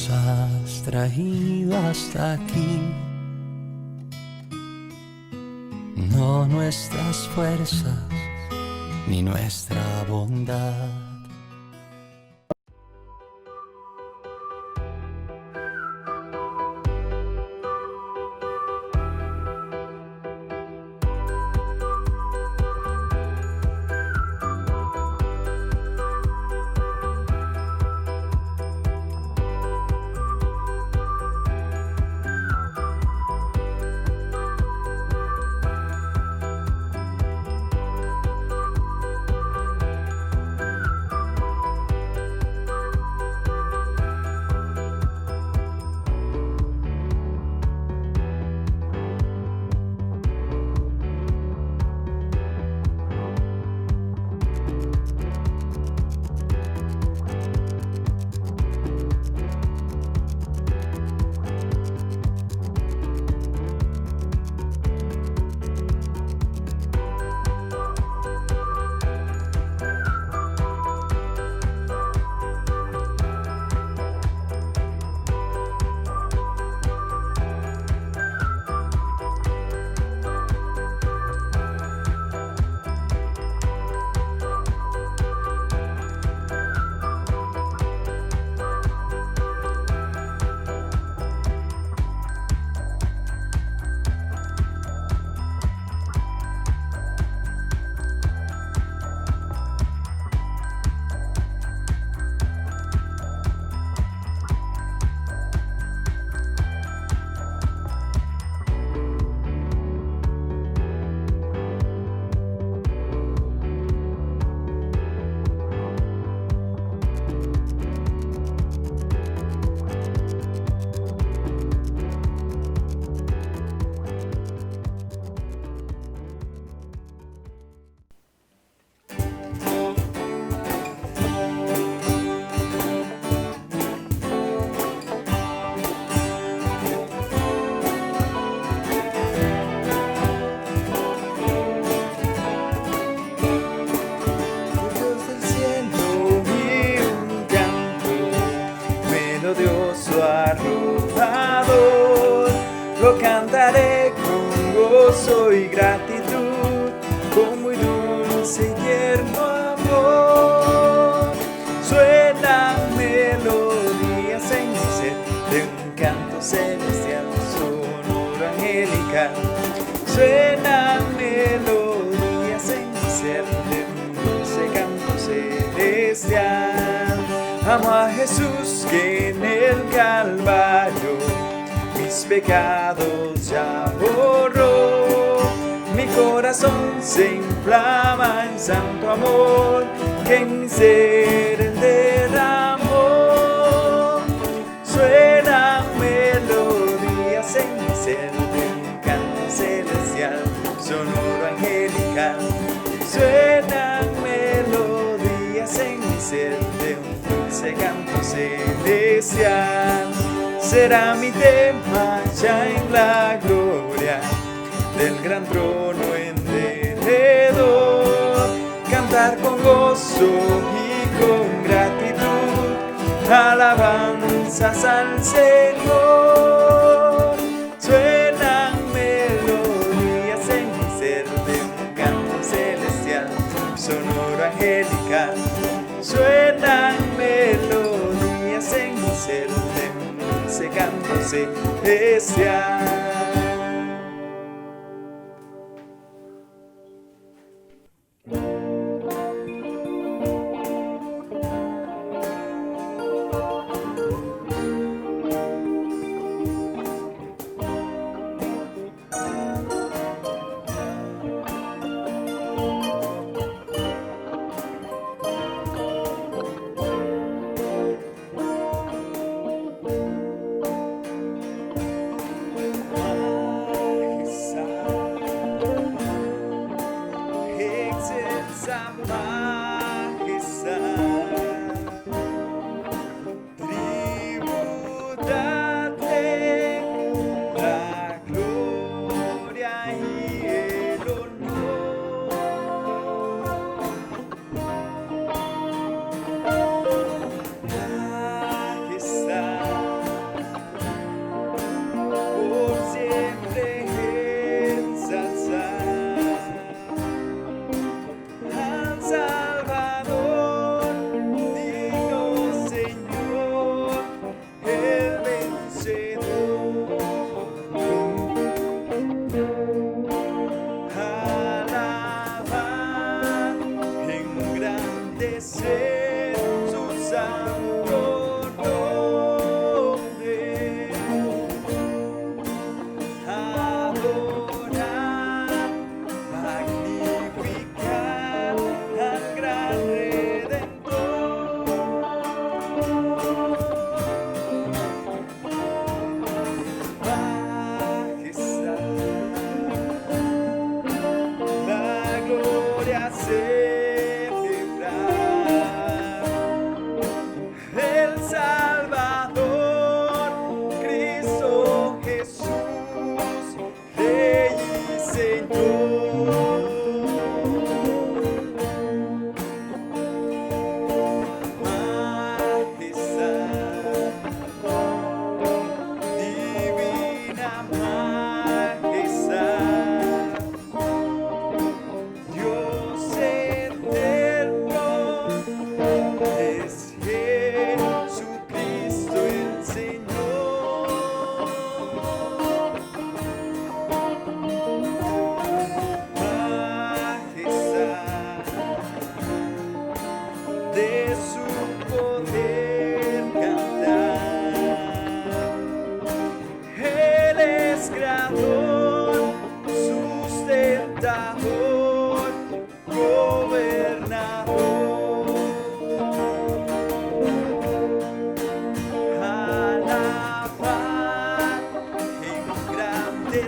nos has traído hasta aquí. No nuestras fuerzas ni nuestra bondad. Lo cantaré con gozo y gratitud, con muy dulce y tierno amor. Suena melodías en mi ser de un canto celestial, sonoro angelical. Suena melodías en mi ser de un dulce canto celestial. Amo a Jesús que en el Calvario mis pecados ya borró. Mi corazón se inflama en santo amor que en mi ser él derramó. Suenan melodías en mi ser de un canto celestial, sonoro angelical. Suenan melodías en mi ser de un dulce canto celestial. Será mi tema ya en la gloria del gran trono en derredor. Cantar con gozo y con gratitud alabanzas al Señor. Suenan melodías en mi ser de un canto celestial, sonoro angelical. Suenan melodías en mi ser de un dulce canto celestial.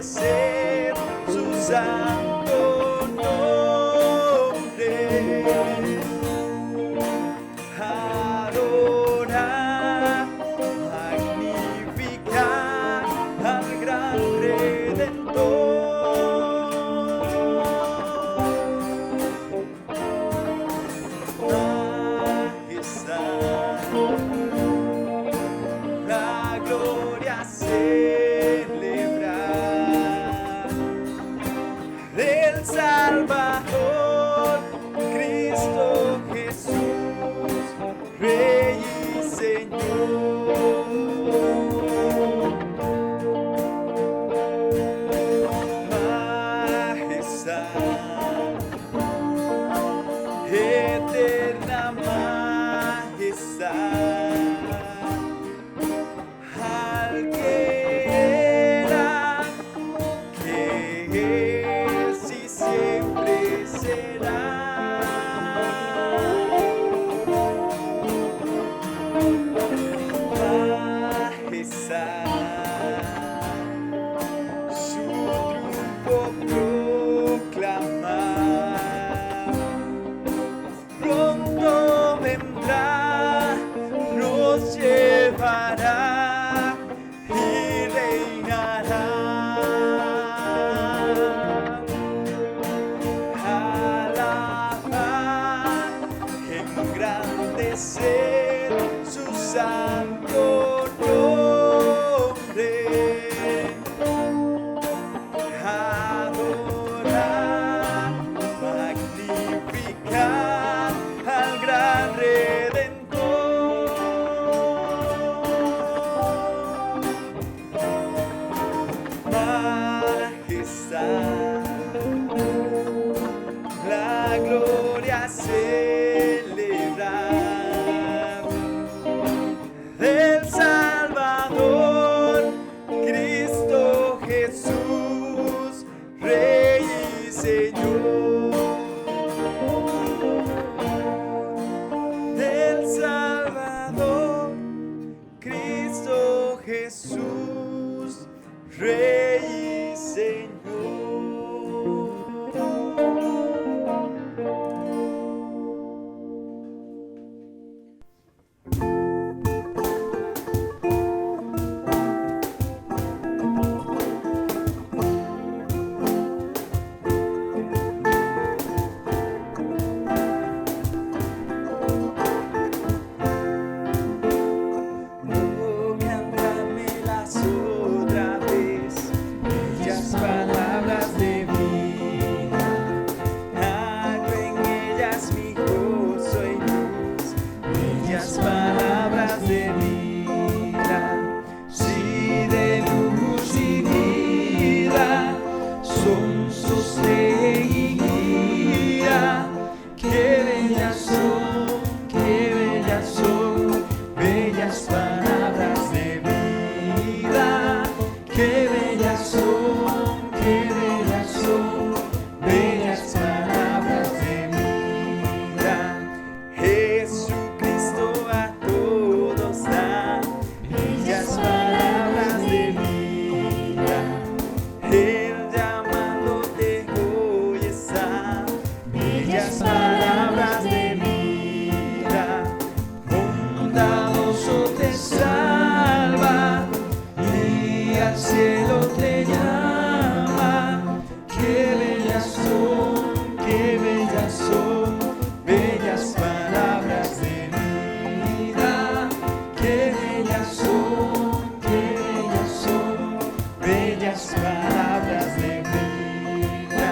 engrandecer su santo nombre. Adorar, magnificar al gran Redentor. Majestad, la gloria celebrar del Salvador, Cristo Jesús, Rey y Señor. Majestad, eterna majestad, al que era, que es y siempre será. Majestad, su triunfo proclamar. Pronto vendrá, nos llevará y reinará. Alabar, engrandecer su santo nombre. Adorar, magnificar al gran Redentor. Majestad, la gloria celebrar del Salvador, Cristo Jesús, Rey y Señor. Del Salvador, Cristo Jesús, Rey y Señor. Oh, cántamelas otra vez, bellas palabras de vida. Hallo en ellas mi gozo y luz, bellas palabras de vida. Sí, de luz y vida, son sostén y guía. Qué bellas son, bellas palabras de vida. Qué bellas son, bellas palabras de vida. Jesucristo a todos da bellas palabras de vida. Él llamándote hoy está, bellas palabras de vida. Bondadoso te salva y al cielo te llama. Qué bellas son, bellas palabras de vida. Qué bellas son, bellas palabras de vida.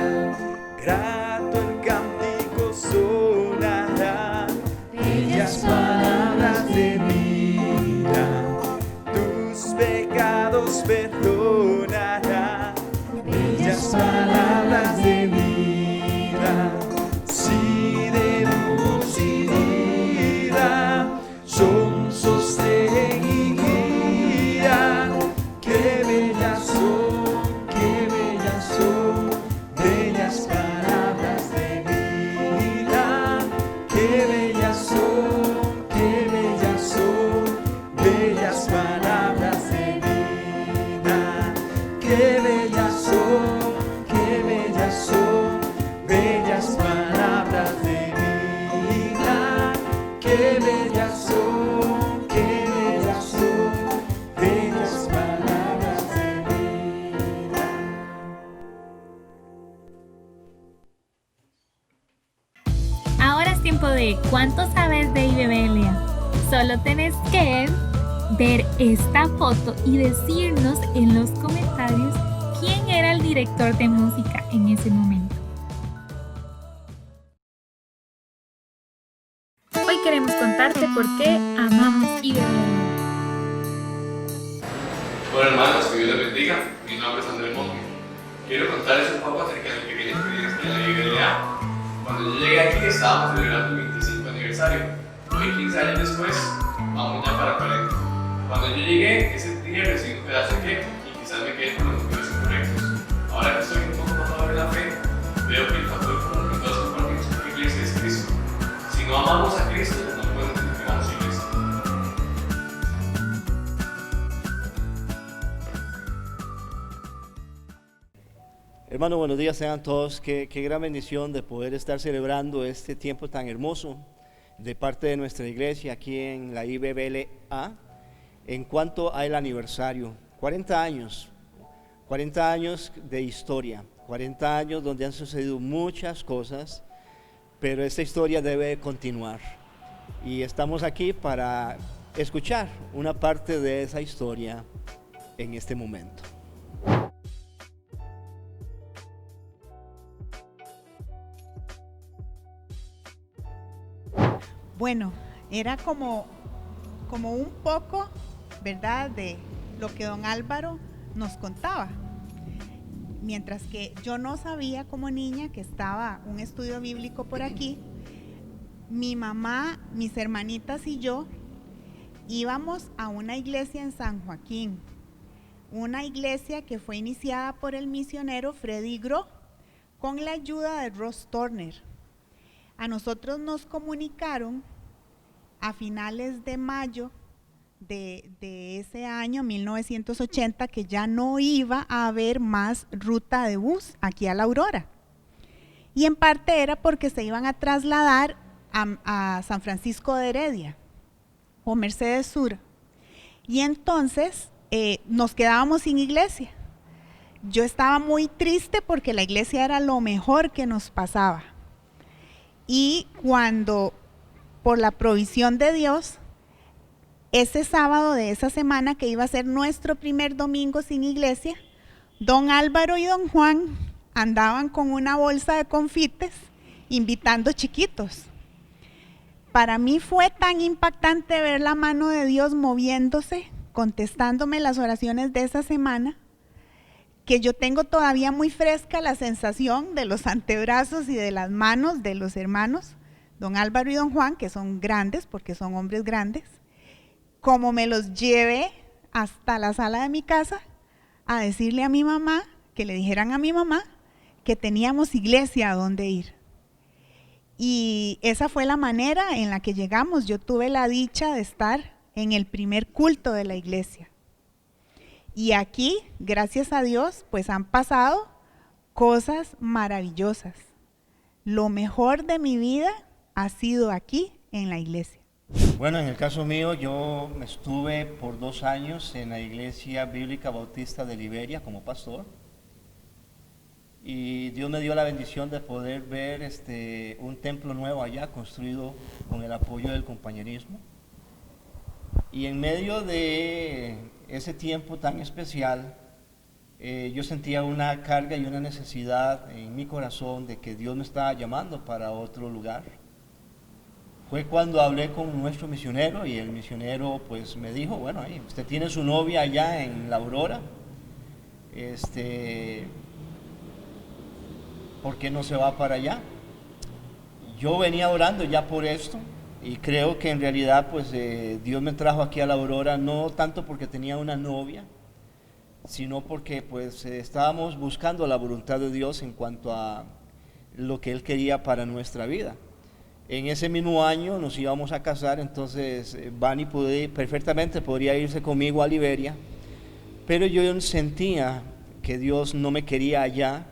Grato el cántico sonará, bellas palabras de vida. Tus pecados perdonará, bellas palabras de vida. Sí, de luz y vida, son sostén y guía. Qué bellas son, bellas palabras de vida. Qué bellas son, bellas palabras de vida. Qué bellas son. que ¿cuánto sabes de IBBLA? Solo tenés que ver esta foto y decirnos en los comentarios quién era el director de música en ese momento. Hoy queremos contarte por qué amamos IBBLA. Bueno, hermanos, que Dios les bendiga. Mi nombre es Andrés Monge. Quiero contarles un poco acerca de mi pequeña experiencia en la IBBLA. Cuando yo llegué aquí estábamos celebrando el 25 aniversario. Hoy, 15 años después, vamos ya para 40. Cuando yo llegué, ese día recibí un pedazo de queque y quizás me quedé con los motivos incorrectos. Ahora que estoy un poco más maduro en la fe, veo que el factor común que todos compartimos con la iglesia es Cristo. Si no amamos a Cristo, no podemos decir que amamos a iglesia. Hermano, buenos días sean todos. Qué gran bendición de poder estar celebrando este tiempo tan hermoso de parte de nuestra iglesia aquí en la IBBLA en cuanto al aniversario. 40 años de historia, 40 años donde han sucedido muchas cosas, pero esta historia debe continuar. Y estamos aquí para escuchar una parte de esa historia en este momento. Bueno, era como un poco, ¿verdad?, de lo que don Álvaro nos contaba. Mientras que yo no sabía como niña que estaba un estudio bíblico por aquí, mi mamá, mis hermanitas y yo íbamos a una iglesia en San Joaquín, una iglesia que fue iniciada por el misionero Freddy Gro con la ayuda de Ross Turner. A nosotros nos comunicaron a finales de mayo de ese año, 1980, que ya no iba a haber más ruta de bus aquí a La Aurora. Y en parte era porque se iban a trasladar a San Francisco de Heredia o Mercedes Sur. Y entonces nos quedábamos sin iglesia. Yo estaba muy triste porque la iglesia era lo mejor que nos pasaba. Y cuando, por la provisión de Dios, ese sábado de esa semana que iba a ser nuestro primer domingo sin iglesia, don Álvaro y don Juan andaban con una bolsa de confites invitando chiquitos. Para mí fue tan impactante ver la mano de Dios moviéndose, contestándome las oraciones de esa semana, que yo tengo todavía muy fresca la sensación de los antebrazos y de las manos de los hermanos, don Álvaro y don Juan, que son grandes, porque son hombres grandes, como me los llevé hasta la sala de mi casa a decirle a mi mamá, que le dijeran a mi mamá, que teníamos iglesia a donde ir. Y esa fue la manera en la que llegamos. Yo tuve la dicha de estar en el primer culto de la iglesia. Y aquí, gracias a Dios, pues han pasado cosas maravillosas. Lo mejor de mi vida ha sido aquí en la iglesia. Bueno, en el caso mío, yo estuve por 2 años en la Iglesia Bíblica Bautista de Liberia como pastor. Y Dios me dio la bendición de poder ver un templo nuevo allá, construido con el apoyo del compañerismo. Y en medio de ese tiempo tan especial, yo sentía una carga y una necesidad en mi corazón de que Dios me estaba llamando para otro lugar. Fue cuando hablé con nuestro misionero y el misionero pues me dijo, bueno, usted tiene su novia allá en La Aurora, ¿por qué no se va para allá? Yo venía orando ya por esto. Y creo que en realidad pues Dios me trajo aquí a La Aurora no tanto porque tenía una novia, sino porque pues estábamos buscando la voluntad de Dios en cuanto a lo que Él quería para nuestra vida. En ese mismo año nos íbamos a casar, entonces Vani perfectamente podría irse conmigo a Liberia, pero yo sentía que Dios no me quería allá,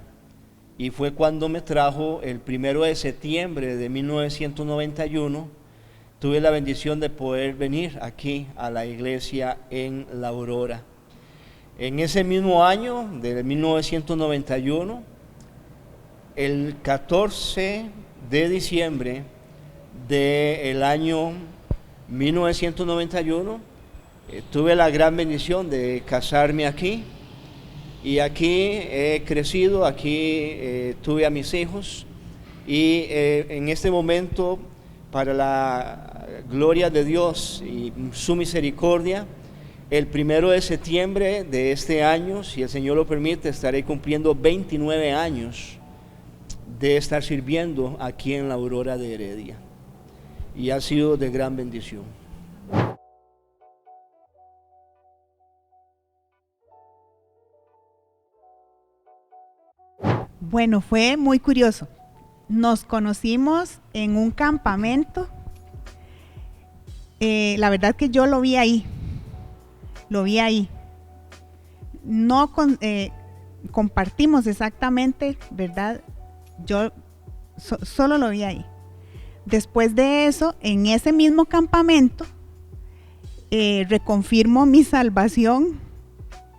y fue cuando me trajo el 1 de septiembre de 1991. Tuve la bendición de poder venir aquí a la iglesia en La Aurora. En ese mismo año, de 1991, el 14 de diciembre, del año 1991. Tuve la gran bendición de casarme aquí y aquí he crecido, aquí tuve a mis hijos y en este momento, para la gloria de Dios y su misericordia, el 1 de septiembre de este año, si el Señor lo permite, estaré cumpliendo 29 años de estar sirviendo aquí en la Aurora de Heredia y ha sido de gran bendición. Bueno, fue muy curioso. Nos conocimos en un campamento. La verdad que yo lo vi ahí. No compartimos exactamente, ¿verdad? Yo solo lo vi ahí. Después de eso, en ese mismo campamento, reconfirmo mi salvación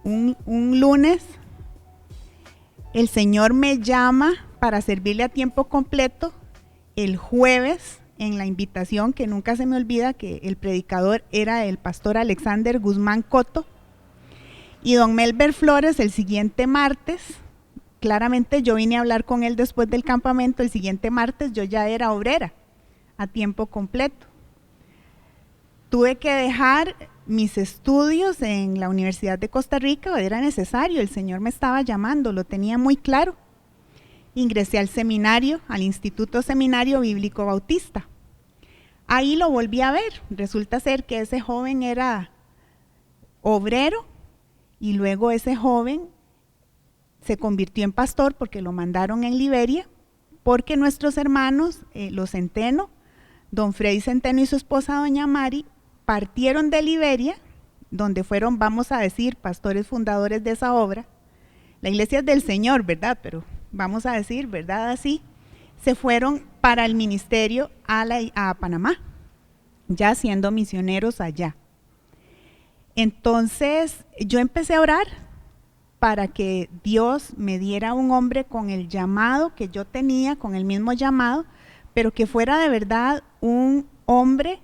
un lunes. El Señor me llama para servirle a tiempo completo. El jueves, en la invitación, que nunca se me olvida, que el predicador era el pastor Alexander Guzmán Coto, y don Melber Flores el siguiente martes. Claramente yo vine a hablar con él después del campamento. El siguiente martes yo ya era obrera a tiempo completo. Tuve que dejar mis estudios en la Universidad de Costa Rica, era necesario, el Señor me estaba llamando, lo tenía muy claro. Ingresé al seminario, al Instituto Seminario Bíblico Bautista. Ahí lo volví a ver. Resulta ser que ese joven era obrero y luego ese joven se convirtió en pastor porque lo mandaron en Liberia, porque nuestros hermanos, los Centeno, don Freddy Centeno y su esposa doña Mari, partieron de Liberia, donde fueron, vamos a decir, pastores fundadores de esa obra. La iglesia es del Señor, ¿verdad? Pero vamos a decir, ¿verdad? Así, se fueron para el ministerio a Panamá, ya siendo misioneros allá. Entonces, yo empecé a orar para que Dios me diera un hombre con el llamado que yo tenía, con el mismo llamado, pero que fuera de verdad un hombre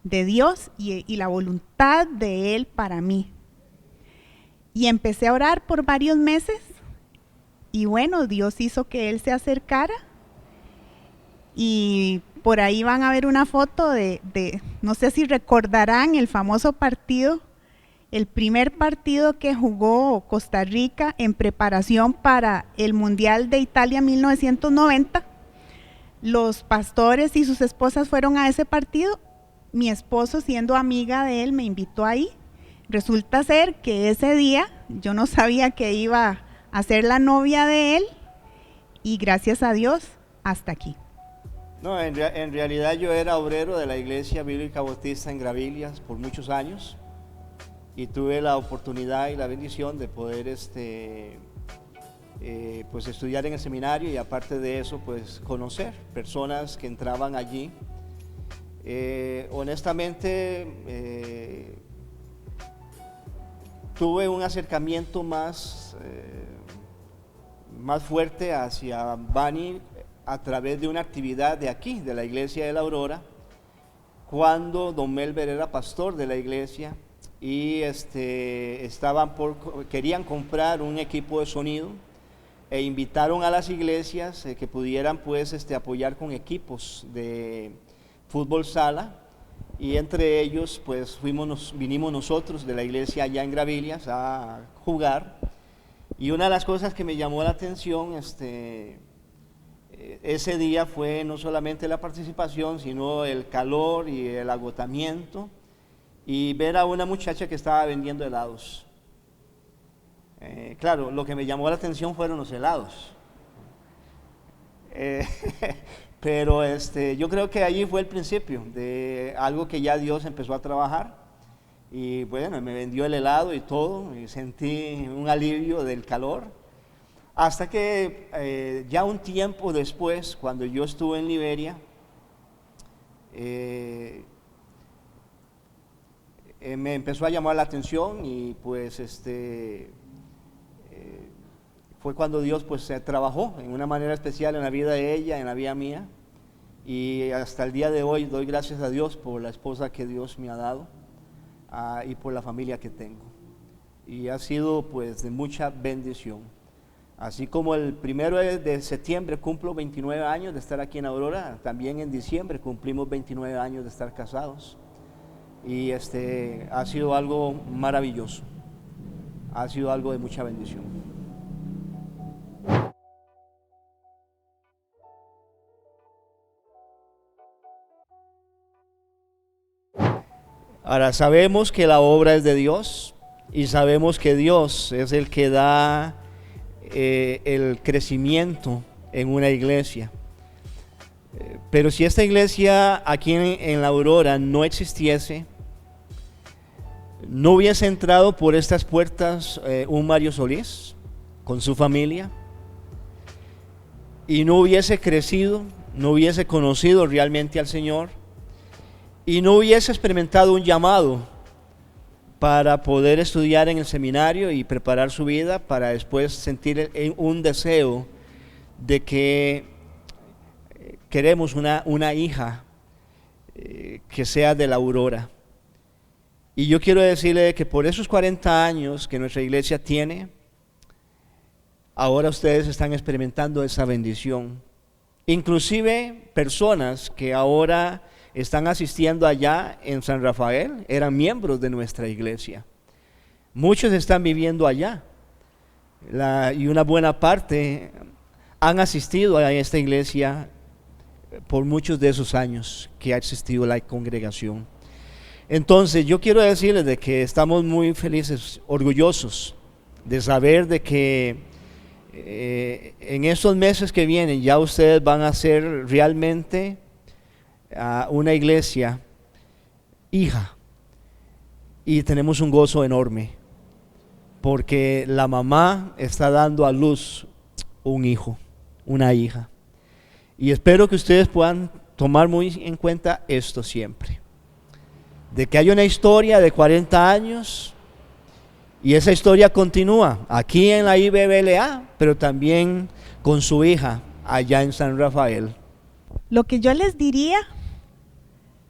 de Dios y la voluntad de Él para mí. Y empecé a orar por varios meses y bueno, Dios hizo que Él se acercara y por ahí van a ver una foto de no sé si recordarán el famoso partido, el primer partido que jugó Costa Rica en preparación para el Mundial de Italia 1990. Los pastores y sus esposas fueron a ese partido. Mi esposo, siendo amiga de él, me invitó ahí. Resulta ser que ese día yo no sabía que iba a ser la novia de él y gracias a Dios, hasta aquí. No, en realidad yo era obrero de la Iglesia Bíblica Bautista en Gravilias por muchos años y tuve la oportunidad y la bendición de poder pues estudiar en el seminario y aparte de eso pues conocer personas que entraban allí. Honestamente tuve un acercamiento más fuerte hacia Bani a través de una actividad de aquí, de la iglesia de la Aurora, cuando don Melber era pastor de la iglesia y querían comprar un equipo de sonido e invitaron a las iglesias que pudieran pues apoyar con equipos de fútbol sala y entre ellos pues vinimos nosotros de la iglesia allá en Gravilias a jugar y una de las cosas que me llamó la atención ese día fue no solamente la participación sino el calor y el agotamiento y ver a una muchacha que estaba vendiendo helados. Claro, lo que me llamó la atención fueron los helados. Pero yo creo que allí fue el principio de algo que ya Dios empezó a trabajar y bueno, me vendió el helado y todo y sentí un alivio del calor hasta que ya un tiempo después, cuando yo estuve en Liberia, me empezó a llamar la atención y pues fue cuando Dios pues se trabajó en una manera especial en la vida de ella, en la vida mía Y hasta el día de hoy doy gracias a Dios por la esposa que Dios me ha dado y por la familia que tengo. Y ha sido pues de mucha bendición. Así como el 1 de septiembre cumplo 29 años de estar aquí en Aurora, también en diciembre cumplimos 29 años de estar casados. Y ha sido algo maravilloso, ha sido algo de mucha bendición. Ahora sabemos que la obra es de Dios y sabemos que Dios es el que da el crecimiento en una iglesia. Pero si esta iglesia aquí en la Aurora no existiese, no hubiese entrado por estas puertas un Mario Solís con su familia y no hubiese crecido, no hubiese conocido realmente al Señor y no hubiese experimentado un llamado para poder estudiar en el seminario y preparar su vida para después sentir un deseo de que queremos una hija que sea de la Aurora. Y yo quiero decirle que por esos 40 años que nuestra iglesia tiene, ahora ustedes están experimentando esa bendición. Inclusive personas que ahora están asistiendo allá en San Rafael eran miembros de nuestra iglesia. Muchos están viviendo allá y una buena parte han asistido a esta iglesia por muchos de esos años que ha existido la congregación. Entonces yo quiero decirles de que estamos muy felices, orgullosos de saber de que en estos meses que vienen ya ustedes van a ser realmente una iglesia hija, y tenemos un gozo enorme porque la mamá está dando a luz un hijo, una hija, y espero que ustedes puedan tomar muy en cuenta esto siempre, de que hay una historia de 40 años y esa historia continúa aquí en la IBBLA, pero también con su hija allá en San Rafael. Lo que yo les diría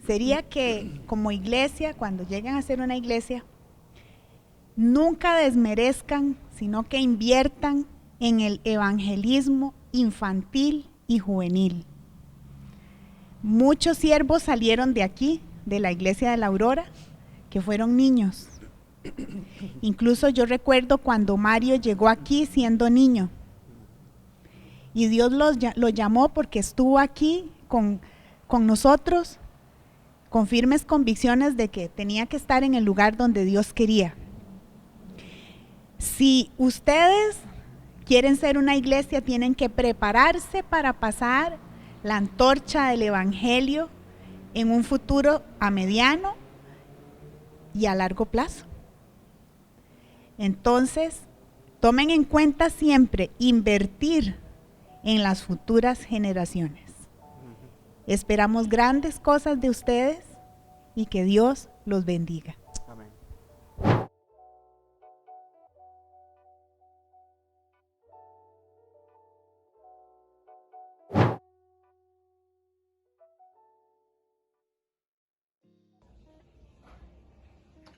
sería que como iglesia, cuando lleguen a ser una iglesia, nunca desmerezcan, sino que inviertan en el evangelismo infantil y juvenil. Muchos siervos salieron de aquí, de la iglesia de la Aurora, que fueron niños. Incluso yo recuerdo cuando Mario llegó aquí siendo niño, y Dios lo llamó porque estuvo aquí con nosotros, con firmes convicciones de que tenía que estar en el lugar donde Dios quería. Si ustedes quieren ser una iglesia, tienen que prepararse para pasar la antorcha del evangelio en un futuro a mediano y a largo plazo. Entonces, tomen en cuenta siempre invertir en las futuras generaciones. Esperamos grandes cosas de ustedes y que Dios los bendiga. Amén.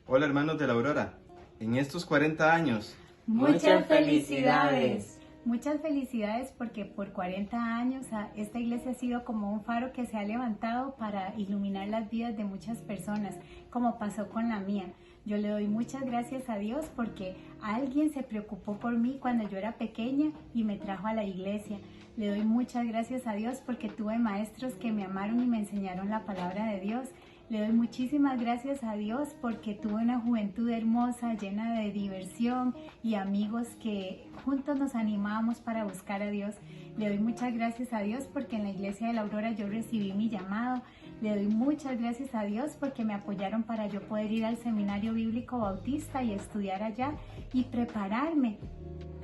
Hola hermanos de la Aurora, en estos 40 años, Muchas felicidades. Muchas felicidades porque por 40 años esta iglesia ha sido como un faro que se ha levantado para iluminar las vidas de muchas personas, como pasó con la mía. Yo le doy muchas gracias a Dios porque alguien se preocupó por mí cuando yo era pequeña y me trajo a la iglesia. Le doy muchas gracias a Dios porque tuve maestros que me amaron y me enseñaron la palabra de Dios. Le doy muchísimas gracias a Dios porque tuve una juventud hermosa, llena de diversión y amigos que juntos nos animábamos para buscar a Dios. Le doy muchas gracias a Dios porque en la iglesia de la Aurora yo recibí mi llamado. Le doy muchas gracias a Dios porque me apoyaron para yo poder ir al seminario bíblico bautista y estudiar allá y prepararme.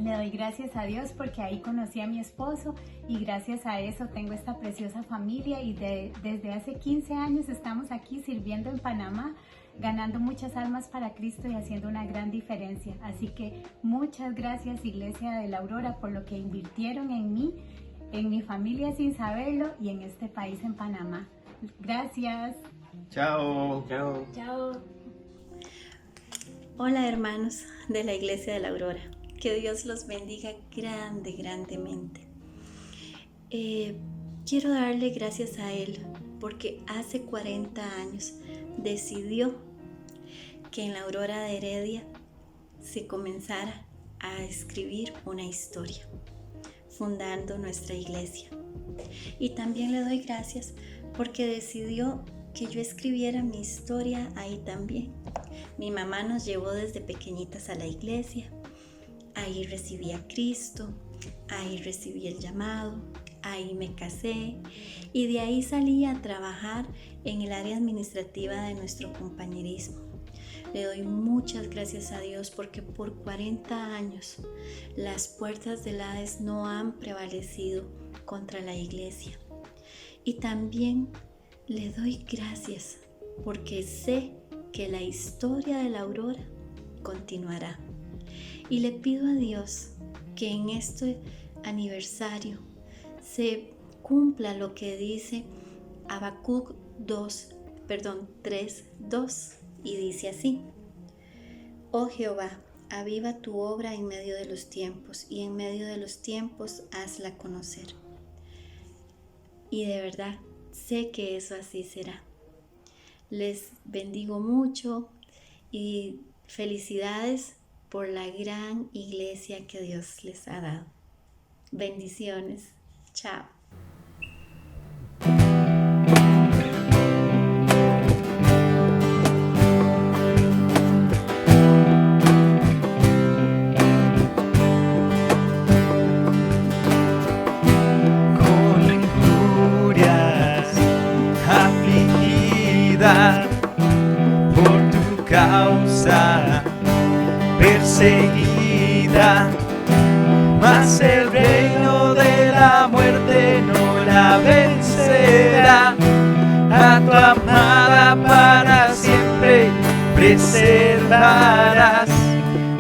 Le doy gracias a Dios porque ahí conocí a mi esposo y gracias a eso tengo esta preciosa familia y desde hace 15 años estamos aquí sirviendo en Panamá, ganando muchas almas para Cristo y haciendo una gran diferencia. Así que muchas gracias Iglesia de la Aurora por lo que invirtieron en mí en mi familia sin saberlo y en este país, en Panamá. Gracias. Chao. Chao. Hola hermanos de la Iglesia de la Aurora, que Dios los bendiga grandemente. Quiero darle gracias a Él porque hace 40 años decidió que en la Aurora de Heredia se comenzara a escribir una historia, fundando nuestra iglesia. Y también le doy gracias porque decidió que yo escribiera mi historia ahí también. Mi mamá nos llevó desde pequeñitas a la iglesia, ahí recibí a Cristo, ahí recibí el llamado, ahí me casé y de ahí salí a trabajar en el área administrativa de nuestro compañerismo. Le doy muchas gracias a Dios porque por 40 años las puertas del Hades no han prevalecido contra la iglesia. Y también le doy gracias porque sé que la historia de la Aurora continuará. Y le pido a Dios que en este aniversario se cumpla lo que dice Habacuc 3:2 y dice así: Oh Jehová, aviva tu obra en medio de los tiempos y en medio de los tiempos hazla conocer. Y de verdad sé que eso así será. Les bendigo mucho y felicidades por la gran iglesia que Dios les ha dado. Bendiciones. Chao. Con injurias afligida por tu causa, perseguida, mas el reino de la muerte no la vencerá. A tu amada para siempre preservarás,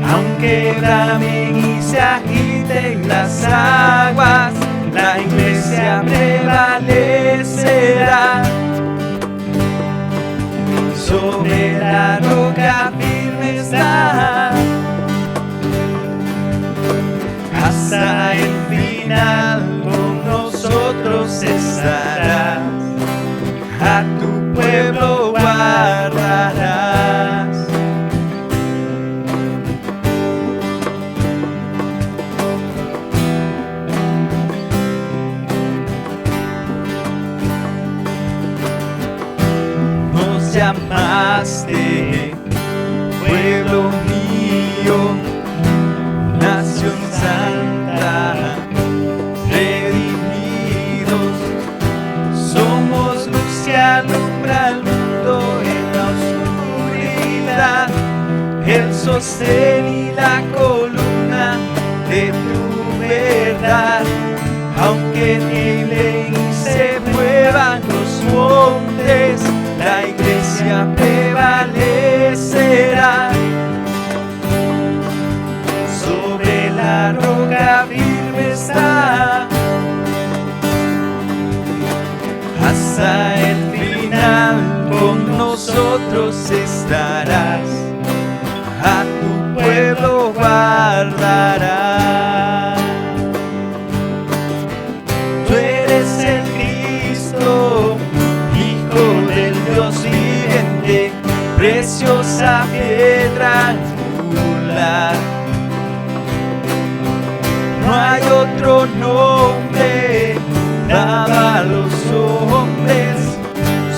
aunque bramen y se agiten las aguas, la iglesia prevalecerá. Sobre la roca firme está, hasta el final con nosotros estarás, a tu pueblo guardarás. Nos llamaste, pueblo mío, nación santa, redimidos, somos luz que alumbra al mundo en la oscuridad, el sostén y la columna de tu verdad. Aunque tiemblen y se muevan los montes, la iglesia prevalecerá. Sobre la roca firme está, hasta el final con nosotros estarás, a tu pueblo guardarás. Tú eres el Cristo, Hijo del Dios viviente, preciosa piedra angular. No hay otro nombre dado a los hombres,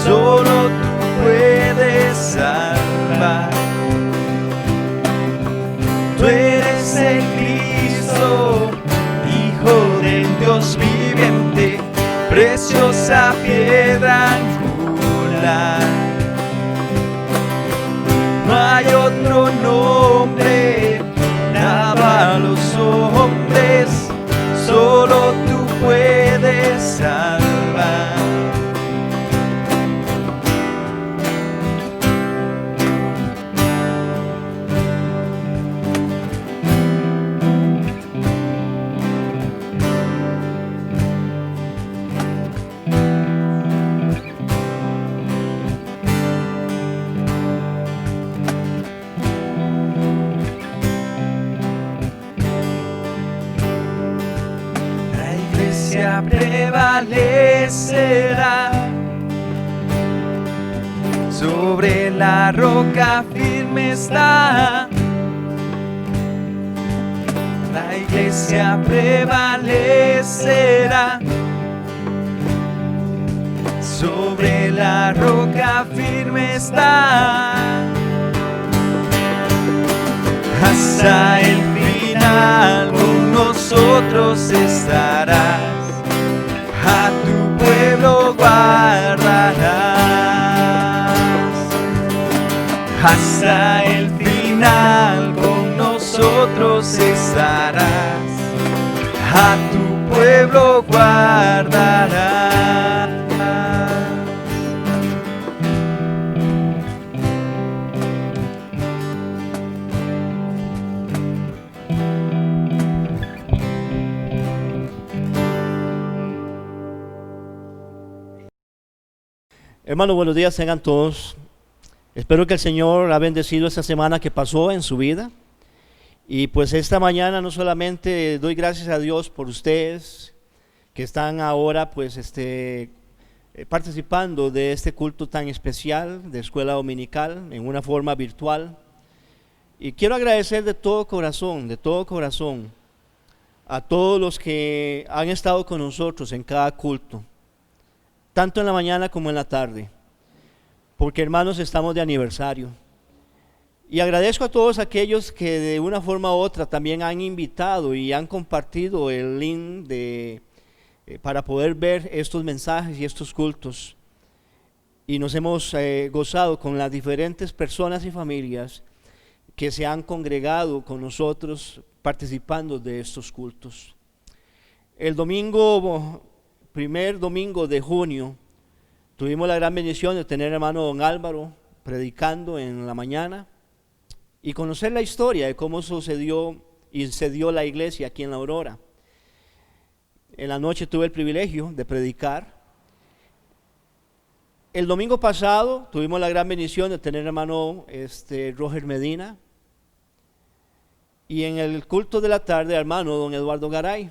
solo tú puedes salvar. Tú eres el Cristo, Hijo del Dios viviente, preciosa piedra angular. No hay otro nombre dado a los hombres, solo tú puedes salvar. iglesia prevalecerá. Sobre la roca firme está. La iglesia prevalecerá. Sobre la roca firme está. Hasta el final con nosotros estarás. A tu pueblo guardarás. Hasta el final con nosotros estarás. A tu pueblo guardarás. Hermanos, buenos días tengan todos. Espero que el Señor ha bendecido esta semana que pasó en su vida. Y pues esta mañana no solamente doy gracias a Dios por ustedes que están ahora pues participando de este culto tan especial de escuela dominical en una forma virtual. Y quiero agradecer de todo corazón a todos los que han estado con nosotros en cada culto, tanto en la mañana como en la tarde, porque hermanos estamos de aniversario. Y agradezco a todos aquellos que de una forma u otra también han invitado y han compartido el link para poder ver estos mensajes y estos cultos. Y nos hemos gozado con las diferentes personas y familias que se han congregado con nosotros participando de estos cultos. El primer domingo de junio tuvimos la gran bendición de tener al hermano don Álvaro predicando en la mañana y conocer la historia de cómo sucedió y se dio la iglesia aquí en La Aurora. En la noche tuve el privilegio de predicar. El domingo pasado tuvimos la gran bendición de tener al hermano Roger Medina, y en el culto de la tarde hermano don Eduardo Garay.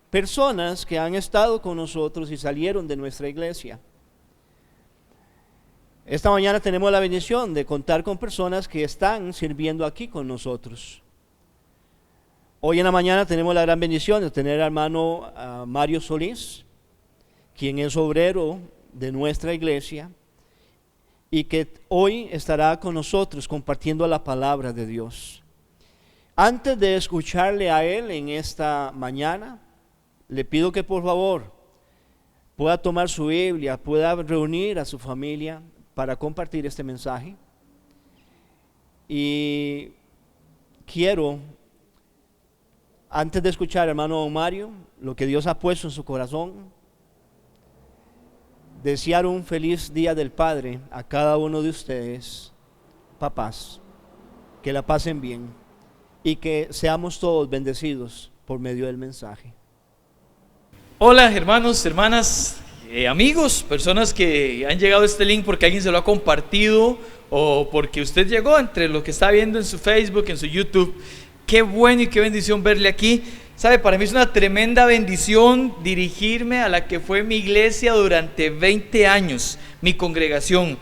Personas que han estado con nosotros y salieron de nuestra iglesia. Esta mañana tenemos la bendición de contar con personas que están sirviendo aquí con nosotros. Hoy en la mañana tenemos la gran bendición de tener al hermano Mario Solís, quien es obrero de nuestra iglesia y que hoy estará con nosotros compartiendo la palabra de Dios. Antes de escucharle a él en esta mañana, le pido que por favor pueda tomar su Biblia, pueda reunir a su familia para compartir este mensaje. Y quiero, antes de escuchar al hermano don Mario, lo que Dios ha puesto en su corazón, desear un feliz Día del Padre a cada uno de ustedes, papás, que la pasen bien y que seamos todos bendecidos por medio del mensaje. Hola hermanos, hermanas, amigos, personas que han llegado a este link porque alguien se lo ha compartido o porque usted llegó entre lo que está viendo en su Facebook, en su YouTube. Qué bueno y qué bendición verle aquí. Sabe, para mí es una tremenda bendición dirigirme a la que fue mi iglesia durante 20 años, mi congregación.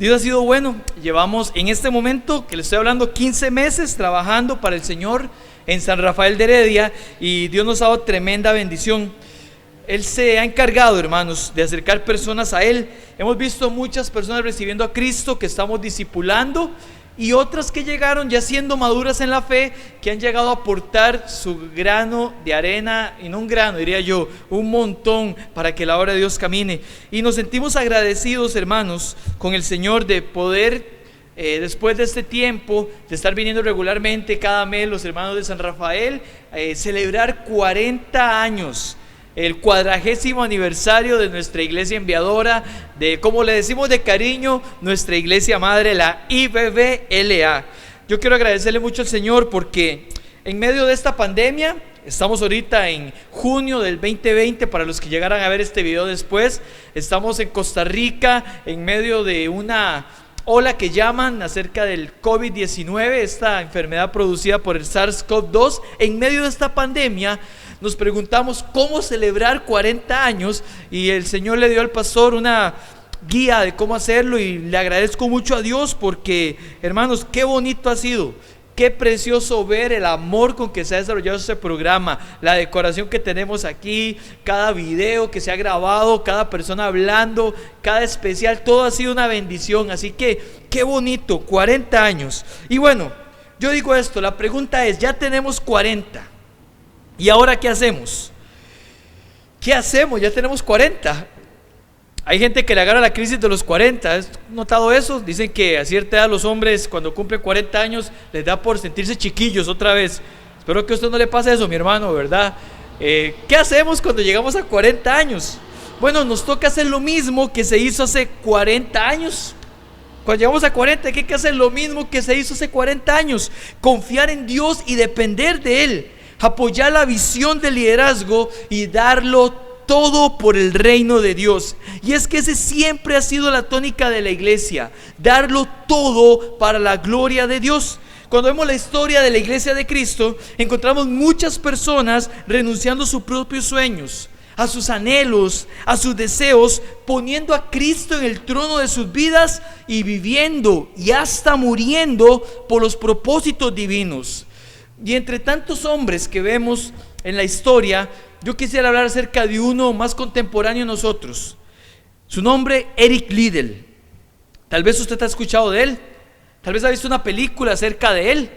Dios ha sido bueno. Llevamos en este momento que le estoy hablando 15 meses trabajando para el Señor en San Rafael de Heredia, y Dios nos ha dado tremenda bendición. Él se ha encargado, hermanos, de acercar personas a Él. Hemos visto muchas personas recibiendo a Cristo que estamos discipulando, y otras que llegaron ya siendo maduras en la fe, que han llegado a aportar su grano de arena, y no un grano, diría yo, un montón, para que la obra de Dios camine. Y nos sentimos agradecidos, hermanos, con el Señor de poder, después de este tiempo, de estar viniendo regularmente cada mes los hermanos de San Rafael, celebrar 40 años, el 40º aniversario de nuestra iglesia enviadora, de, como le decimos de cariño, nuestra iglesia madre, la IBBLA. Yo quiero agradecerle mucho al Señor porque en medio de esta pandemia, estamos ahorita en junio del 2020, para los que llegaran a ver este video después, estamos en Costa Rica en medio de una ola que llaman acerca del COVID-19, esta enfermedad producida por el SARS-CoV-2. En medio de esta pandemia, nos preguntamos cómo celebrar 40 años y el Señor le dio al pastor una guía de cómo hacerlo y le agradezco mucho a Dios porque, hermanos, qué bonito ha sido. Qué precioso ver el amor con que se ha desarrollado este programa, la decoración que tenemos aquí, cada video que se ha grabado, cada persona hablando, cada especial, todo ha sido una bendición. Así que qué bonito, 40 años. Y bueno, yo digo esto, la pregunta es, ya tenemos 40, ¿y ahora qué hacemos? ¿Qué hacemos? Ya tenemos 40. Hay gente que le agarra la crisis de los 40, ¿has notado eso? Dicen que a cierta edad los hombres cuando cumplen 40 años les da por sentirse chiquillos otra vez. Espero que a usted no le pase eso, mi hermano, ¿verdad? ¿Qué hacemos cuando llegamos a 40 años? Bueno, nos toca hacer lo mismo que se hizo hace 40 años. Cuando llegamos a 40 hay que hacer lo mismo que se hizo hace 40 años. Confiar en Dios y depender de Él. Apoyar la visión del liderazgo y darlo todo por el reino de Dios. Y es que ese siempre ha sido la tónica de la iglesia, darlo todo para la gloria de Dios. Cuando vemos la historia de la iglesia de Cristo, encontramos muchas personas renunciando a sus propios sueños, a sus anhelos, a sus deseos, poniendo a Cristo en el trono de sus vidas y viviendo y hasta muriendo por los propósitos divinos. Y entre tantos hombres que vemos en la historia, yo quisiera hablar acerca de uno más contemporáneo a nosotros. Su nombre, Eric Liddell. Tal vez usted ha escuchado de él, tal vez ha visto una película acerca de él.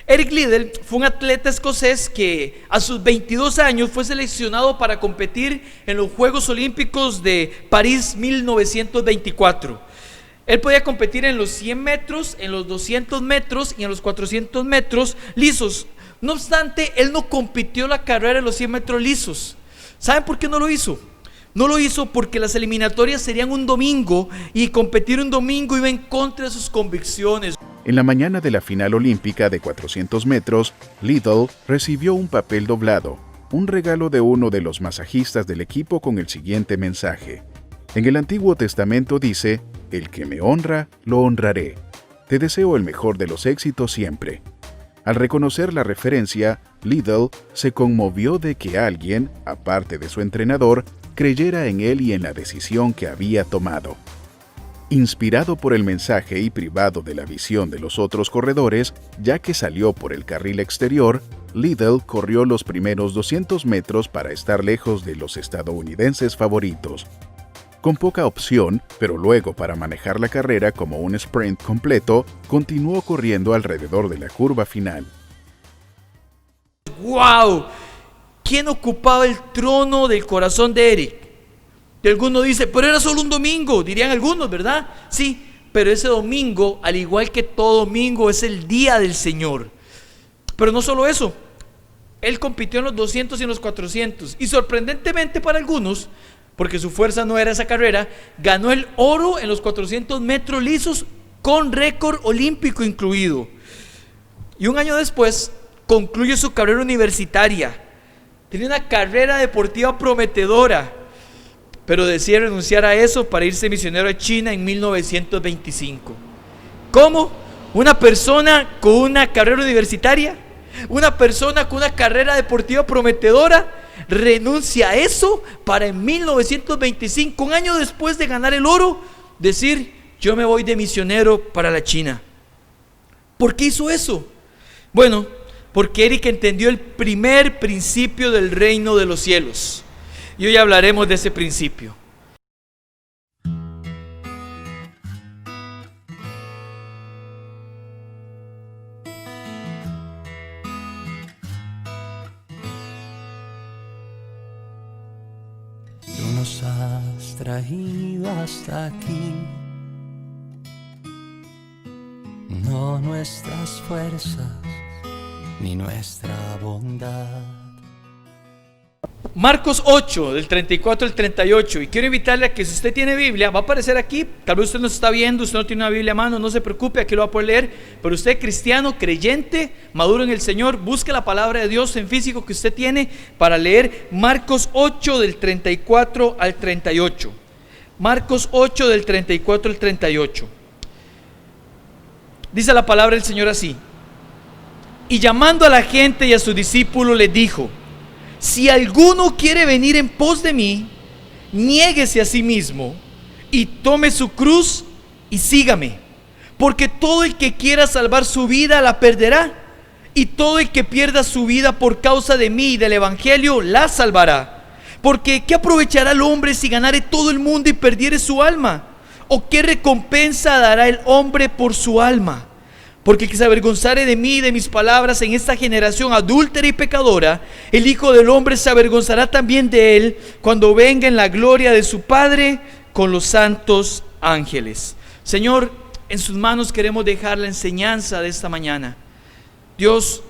Eric Liddell fue un atleta escocés que a sus 22 años fue seleccionado para competir en los Juegos Olímpicos de París 1924. Él podía competir en los 100 metros, en los 200 metros y en los 400 metros lisos. No obstante, él no compitió la carrera de los 100 metros lisos. ¿Saben por qué no lo hizo? No lo hizo porque las eliminatorias serían un domingo y competir un domingo iba en contra de sus convicciones. En la mañana de la final olímpica de 400 metros, Liddell recibió un papel doblado, un regalo de uno de los masajistas del equipo con el siguiente mensaje. En el Antiguo Testamento dice, «El que me honra, lo honraré. Te deseo el mejor de los éxitos siempre». Al reconocer la referencia, Liddell se conmovió de que alguien, aparte de su entrenador, creyera en él y en la decisión que había tomado. Inspirado por el mensaje y privado de la visión de los otros corredores, ya que salió por el carril exterior, Liddell corrió los primeros 200 metros para estar lejos de los estadounidenses favoritos. Con poca opción, pero luego para manejar la carrera como un sprint completo, continuó corriendo alrededor de la curva final. ¡Wow! ¿Quién ocupaba el trono del corazón de Eric? Y alguno dice, pero era solo un domingo, dirían algunos, ¿verdad? Sí, pero ese domingo, al igual que todo domingo, es el día del Señor. Pero no solo eso, él compitió en los 200 y en los 400, y sorprendentemente para algunos, porque su fuerza no era esa carrera, ganó el oro en los 400 metros lisos con récord olímpico incluido. Y un año después concluye su carrera universitaria. Tenía una carrera deportiva prometedora, pero decide renunciar a eso para irse misionero a China en 1925. ¿Cómo? Una persona con una carrera universitaria, una persona con una carrera deportiva prometedora, renuncia a eso para en 1925, un año después de ganar el oro, decir, yo me voy de misionero para la China. ¿Por qué hizo eso? Bueno, porque Eric entendió el primer principio del reino de los cielos. Y hoy hablaremos de ese principio. Tú nos has traído hasta aquí, no nuestras fuerzas ni nuestra bondad. Marcos 8, del 34 al 38. Y quiero invitarle a que si usted tiene Biblia, va a aparecer aquí. Tal vez usted no está viendo, usted no tiene una Biblia a mano, no se preocupe, aquí lo va a poder leer. Pero usted, cristiano, creyente, maduro en el Señor, busque la palabra de Dios en físico que usted tiene para leer Marcos 8, del 34 al 38. Marcos 8, del 34 al 38. Dice la palabra del Señor así: y llamando a la gente y a sus discípulos les dijo: si alguno quiere venir en pos de mí, niéguese a sí mismo y tome su cruz y sígame. Porque todo el que quiera salvar su vida la perderá, y todo el que pierda su vida por causa de mí y del evangelio la salvará. Porque ¿qué aprovechará el hombre si ganare todo el mundo y perdiere su alma? ¿O qué recompensa dará el hombre por su alma? Porque el que se avergonzare de mí y de mis palabras en esta generación adúltera y pecadora, el Hijo del Hombre se avergonzará también de él cuando venga en la gloria de su Padre con los santos ángeles. Señor, en sus manos queremos dejar la enseñanza de esta mañana. Dios,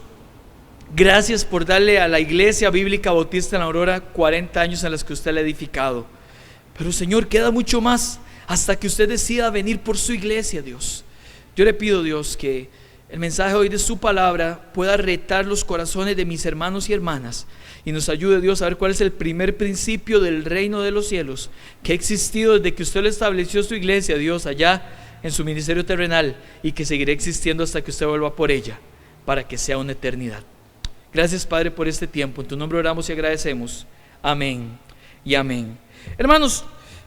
gracias por darle a la Iglesia Bíblica Bautista en la Aurora 40 años en los que usted le ha edificado. Pero Señor, queda mucho más hasta que usted decida venir por su iglesia, Dios. Yo le pido, Dios, que el mensaje hoy de su palabra pueda retar los corazones de mis hermanos y hermanas y nos ayude, Dios, a ver cuál es el primer principio del reino de los cielos que ha existido desde que usted le estableció su iglesia, Dios, allá en su ministerio terrenal, y que seguirá existiendo hasta que usted vuelva por ella, para que sea una eternidad. Gracias, Padre, por este tiempo. En tu nombre oramos y agradecemos. Amén y amén. Hermanos,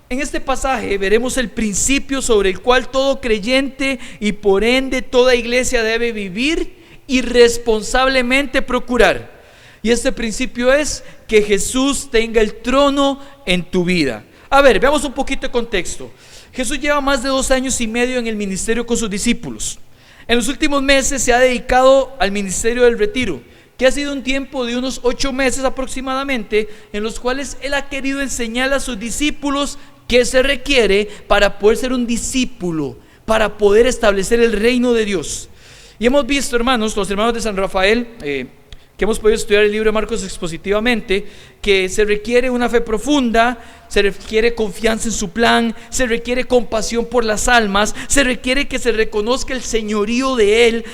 en este pasaje veremos el principio sobre el cual todo creyente y por ende toda iglesia debe vivir y responsablemente procurar. Y este principio es que Jesús tenga el trono en tu vida. A ver, veamos un poquito de contexto. Jesús lleva más de 2 años y medio en el ministerio con sus discípulos. En los últimos meses se ha dedicado al ministerio del retiro, que ha sido un tiempo de unos 8 meses aproximadamente, en los cuales Él ha querido enseñar a sus discípulos qué se requiere para poder ser un discípulo, para poder establecer el reino de Dios. Y hemos visto, hermanos, los hermanos de San Rafael, que hemos podido estudiar el libro de Marcos expositivamente, que se requiere una fe profunda, se requiere confianza en su plan, se requiere compasión por las almas, se requiere que se reconozca el señorío de Él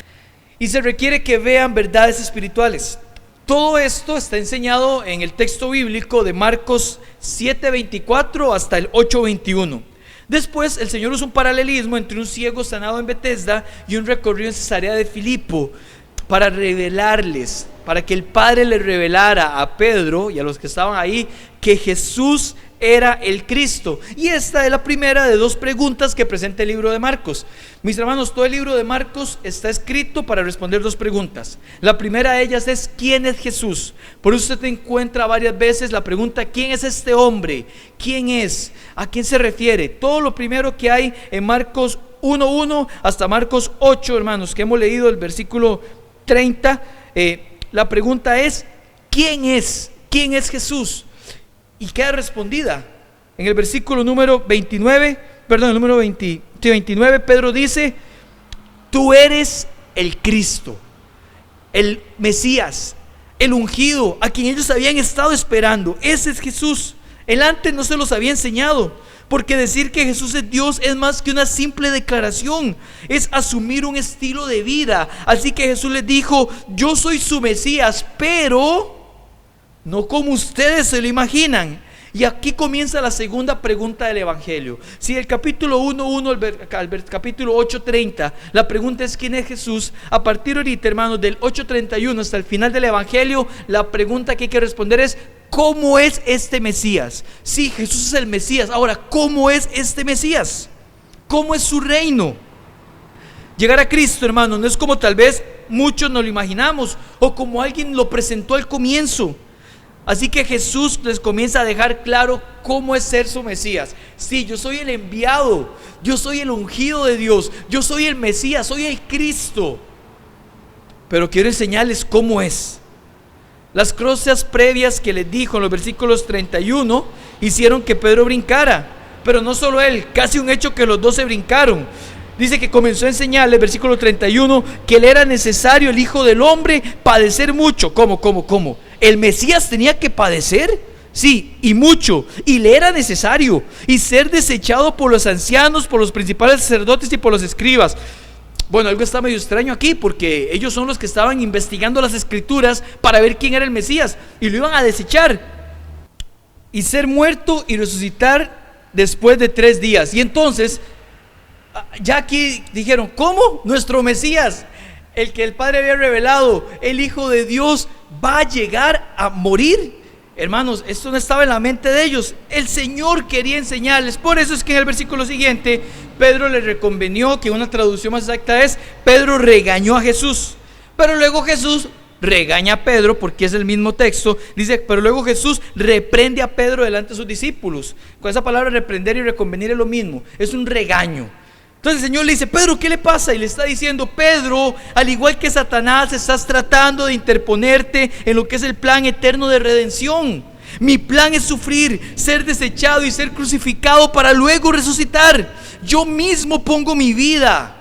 y se requiere que vean verdades espirituales. Todo esto está enseñado en el texto bíblico de Marcos 7:24 hasta el 8:21. Después el Señor usa un paralelismo entre un ciego sanado en Betesda y un recorrido en Cesarea de Filipo para revelarles, para que el Padre le revelara a Pedro y a los que estaban ahí que Jesús era el Cristo. Y esta es la primera de 2 preguntas que presenta el libro de Marcos. Mis hermanos, todo el libro de Marcos está escrito para responder 2 preguntas. La primera de ellas es: ¿quién es Jesús? Por eso usted encuentra varias veces la pregunta: ¿quién es este hombre? ¿Quién es? ¿A quién se refiere? Todo lo primero que hay en Marcos 1:1 hasta Marcos 8, hermanos, que hemos leído el versículo 30, la pregunta es: ¿quién es? ¿Quién es Jesús? Y queda respondida en el versículo número 29, Pedro dice: tú eres el Cristo, el Mesías, el ungido, a quien ellos habían estado esperando. Ese es Jesús. Él antes no se los había enseñado, porque decir que Jesús es Dios es más que una simple declaración, es asumir un estilo de vida. Así que Jesús les dijo: yo soy su Mesías, pero no como ustedes se lo imaginan. Y aquí comienza la segunda pregunta del Evangelio. Si el capítulo 1:1 al capítulo 8:30, la pregunta es: ¿quién es Jesús? A partir ahorita, hermanos, del 8:31 hasta el final del Evangelio, la pregunta que hay que responder es: ¿cómo es este Mesías? Sí, Jesús es el Mesías. Ahora, ¿cómo es este Mesías? ¿Cómo es su reino? Llegar a Cristo, hermanos, no es como tal vez muchos nos lo imaginamos o como alguien lo presentó al comienzo. Así que Jesús les comienza a dejar claro cómo es ser su Mesías. Sí, yo soy el enviado, yo soy el ungido de Dios, yo soy el Mesías, soy el Cristo. Pero quiero enseñarles cómo es. Las cosas previas que les dijo en los versículos 31 hicieron que Pedro brincara. Pero no solo él, casi un hecho que los 2 se brincaron. Dice que comenzó a enseñarles, versículo 31, que le era necesario el Hijo del Hombre padecer mucho. ¿Cómo? ¿El Mesías tenía que padecer? Sí, y mucho, y le era necesario, y ser desechado por los ancianos, por los principales sacerdotes y por los escribas. Bueno, algo está medio extraño aquí, porque ellos son los que estaban investigando las escrituras para ver quién era el Mesías, y lo iban a desechar, y ser muerto y resucitar después de 3 días. Y entonces, ya aquí dijeron: ¿cómo? Nuestro Mesías, el que el Padre había revelado, el Hijo de Dios, va a llegar a morir. hermanos, esto no estaba en la mente de ellos. El Señor quería enseñarles. Por eso es que en el versículo siguiente Pedro le reconvenió, que una traducción más exacta es: Pedro regañó a Jesús. Pero luego Jesús regaña a Pedro, porque es el mismo texto. Dice, pero luego Jesús reprende a Pedro delante de sus discípulos. Con esa palabra reprender y reconvenir es lo mismo, es un regaño. Entonces el Señor le dice: Pedro, ¿qué le pasa? Y le está diciendo: Pedro, al igual que Satanás, estás tratando de interponerte en lo que es el plan eterno de redención. Mi plan es sufrir, ser desechado y ser crucificado para luego resucitar. Yo mismo pongo mi vida.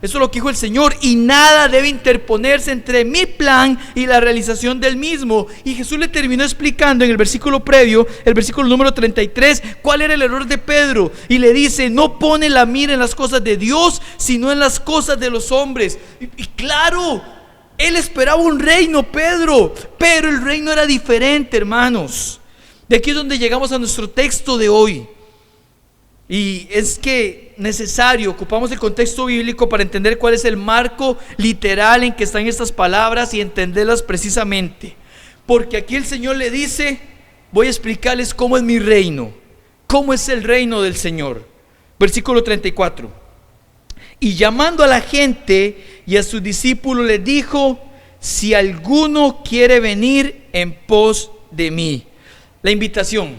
Eso es lo que dijo el Señor, y nada debe interponerse entre mi plan y la realización del mismo. Y Jesús le terminó explicando en el versículo previo, el versículo número 33, cuál era el error de Pedro. Y le dice: no pone la mira en las cosas de Dios, sino en las cosas de los hombres. Y claro, él esperaba un reino, Pedro, pero el reino era diferente, hermanos. De aquí es donde llegamos a nuestro texto de hoy. Y es que necesario, ocupamos el contexto bíblico para entender cuál es el marco literal en que están estas palabras y entenderlas precisamente. Porque aquí el Señor le dice: voy a explicarles cómo es mi reino, cómo es el reino del Señor. Versículo 34. Y llamando a la gente y a sus discípulos les dijo: si alguno quiere venir en pos de mí. La invitación,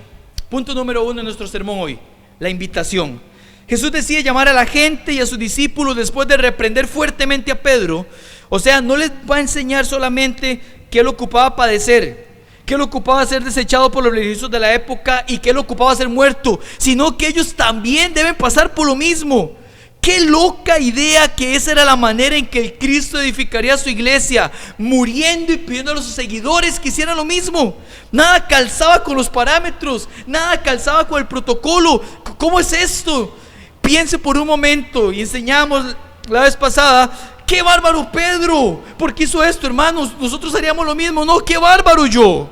punto número 1 en nuestro sermón hoy. La invitación. Jesús decide llamar a la gente y a sus discípulos después de reprender fuertemente a Pedro. O sea, no les va a enseñar solamente que él ocupaba padecer, que él ocupaba ser desechado por los religiosos de la época y que él ocupaba ser muerto, sino que ellos también deben pasar por lo mismo. Qué loca idea que esa era la manera en que el Cristo edificaría su iglesia, muriendo y pidiendo a sus seguidores que hicieran lo mismo. Nada calzaba con los parámetros, nada calzaba con el protocolo. ¿Cómo es esto? Piense por un momento, y enseñamos la vez pasada: qué bárbaro Pedro, ¿por qué hizo esto, hermanos? Nosotros haríamos lo mismo. No, qué bárbaro yo,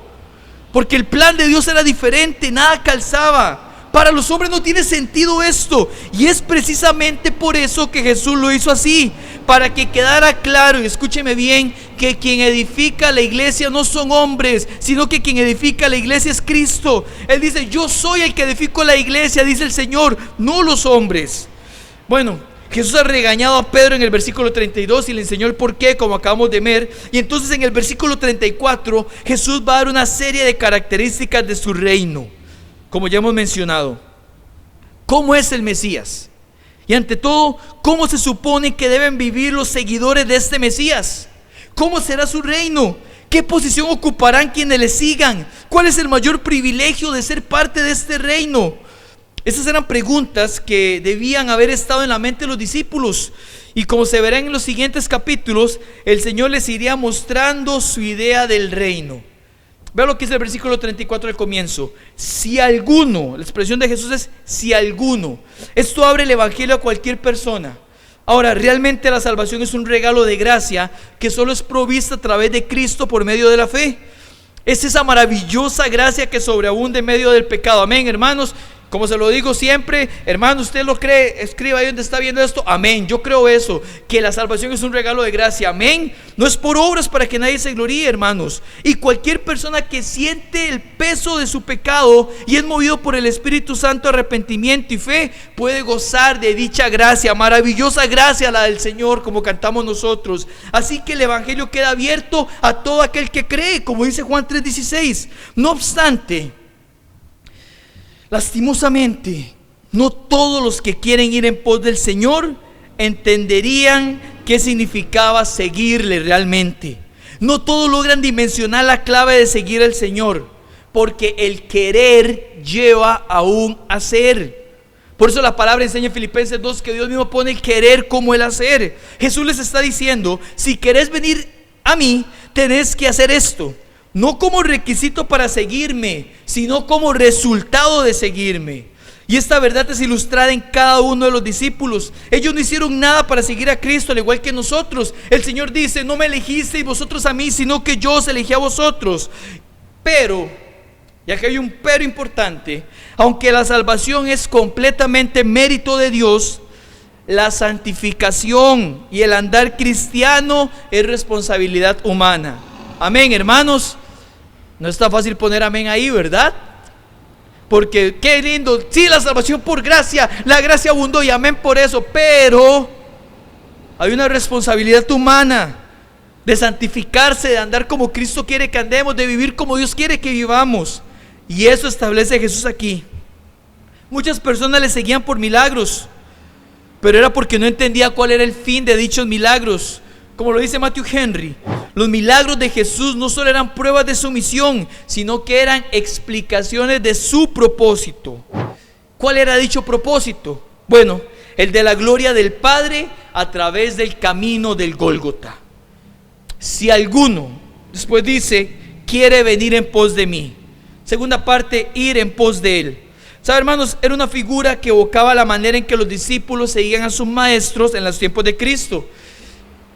porque el plan de Dios era diferente, nada calzaba. Para los hombres no tiene sentido esto, y es precisamente por eso que Jesús lo hizo así, para que quedara claro, y escúcheme bien, que quien edifica la iglesia no son hombres, sino que quien edifica la iglesia es Cristo. Él dice: yo soy el que edifico la iglesia, dice el Señor, no los hombres. Bueno, Jesús ha regañado a Pedro en el versículo 32 y le enseñó el porqué, como acabamos de ver. Y entonces en el versículo 34 Jesús va a dar una serie de características de su reino, como ya hemos mencionado. ¿Cómo es el Mesías? Y ante todo, ¿cómo se supone que deben vivir los seguidores de este Mesías? ¿Cómo será su reino? ¿Qué posición ocuparán quienes le sigan? ¿Cuál es el mayor privilegio de ser parte de este reino? Esas eran preguntas que debían haber estado en la mente de los discípulos. Y como se verá en los siguientes capítulos, el Señor les iría mostrando su idea del reino. Vea lo que dice el versículo 34 al comienzo: si alguno, la expresión de Jesús es si alguno. Esto abre el evangelio a cualquier persona. Ahora, realmente la salvación es un regalo de gracia que solo es provista a través de Cristo por medio de la fe. Es esa maravillosa gracia que sobreabunda en medio del pecado. Amén, hermanos. Como se lo digo siempre, hermano, usted lo cree, escriba ahí donde está viendo esto: amén, yo creo eso, que la salvación es un regalo de gracia, amén. No es por obras para que nadie se gloríe, hermanos. Y cualquier persona que siente el peso de su pecado y es movido por el Espíritu Santo a arrepentimiento y fe, puede gozar de dicha gracia, maravillosa gracia la del Señor, como cantamos nosotros. Así que el evangelio queda abierto a todo aquel que cree, como dice Juan 3:16. No obstante, lastimosamente, no todos los que quieren ir en pos del Señor entenderían qué significaba seguirle realmente. No todos logran dimensionar la clave de seguir al Señor, porque el querer lleva a un hacer. Por eso la palabra enseña en Filipenses 2 que Dios mismo pone el querer como el hacer. Jesús les está diciendo: si querés venir a mí, tenés que hacer esto. No como requisito para seguirme, sino como resultado de seguirme. Y esta verdad es ilustrada en cada uno de los discípulos. Ellos no hicieron nada para seguir a Cristo, al igual que nosotros. El Señor dice: no me elegisteis vosotros a mí, sino que yo os elegí a vosotros. Pero, y aquí hay un pero importante, aunque la salvación es completamente mérito de Dios, la santificación y el andar cristiano es responsabilidad humana. Amén, hermanos. No está fácil poner amén ahí, ¿verdad? Porque qué lindo, sí, la salvación por gracia, la gracia abundó y amén por eso, pero hay una responsabilidad humana de santificarse, de andar como Cristo quiere que andemos, de vivir como Dios quiere que vivamos. Y eso establece Jesús aquí. Muchas personas le seguían por milagros, pero era porque no entendía cuál era el fin de dichos milagros. Como lo dice Matthew Henry, los milagros de Jesús no solo eran pruebas de su misión, sino que eran explicaciones de su propósito. ¿Cuál era dicho propósito? Bueno, el de la gloria del Padre a través del camino del Gólgota. Si alguno, después dice, quiere venir en pos de mí. Segunda parte, ir en pos de él. ¿Sabe, hermanos? Era una figura que evocaba la manera en que los discípulos seguían a sus maestros en los tiempos de Cristo.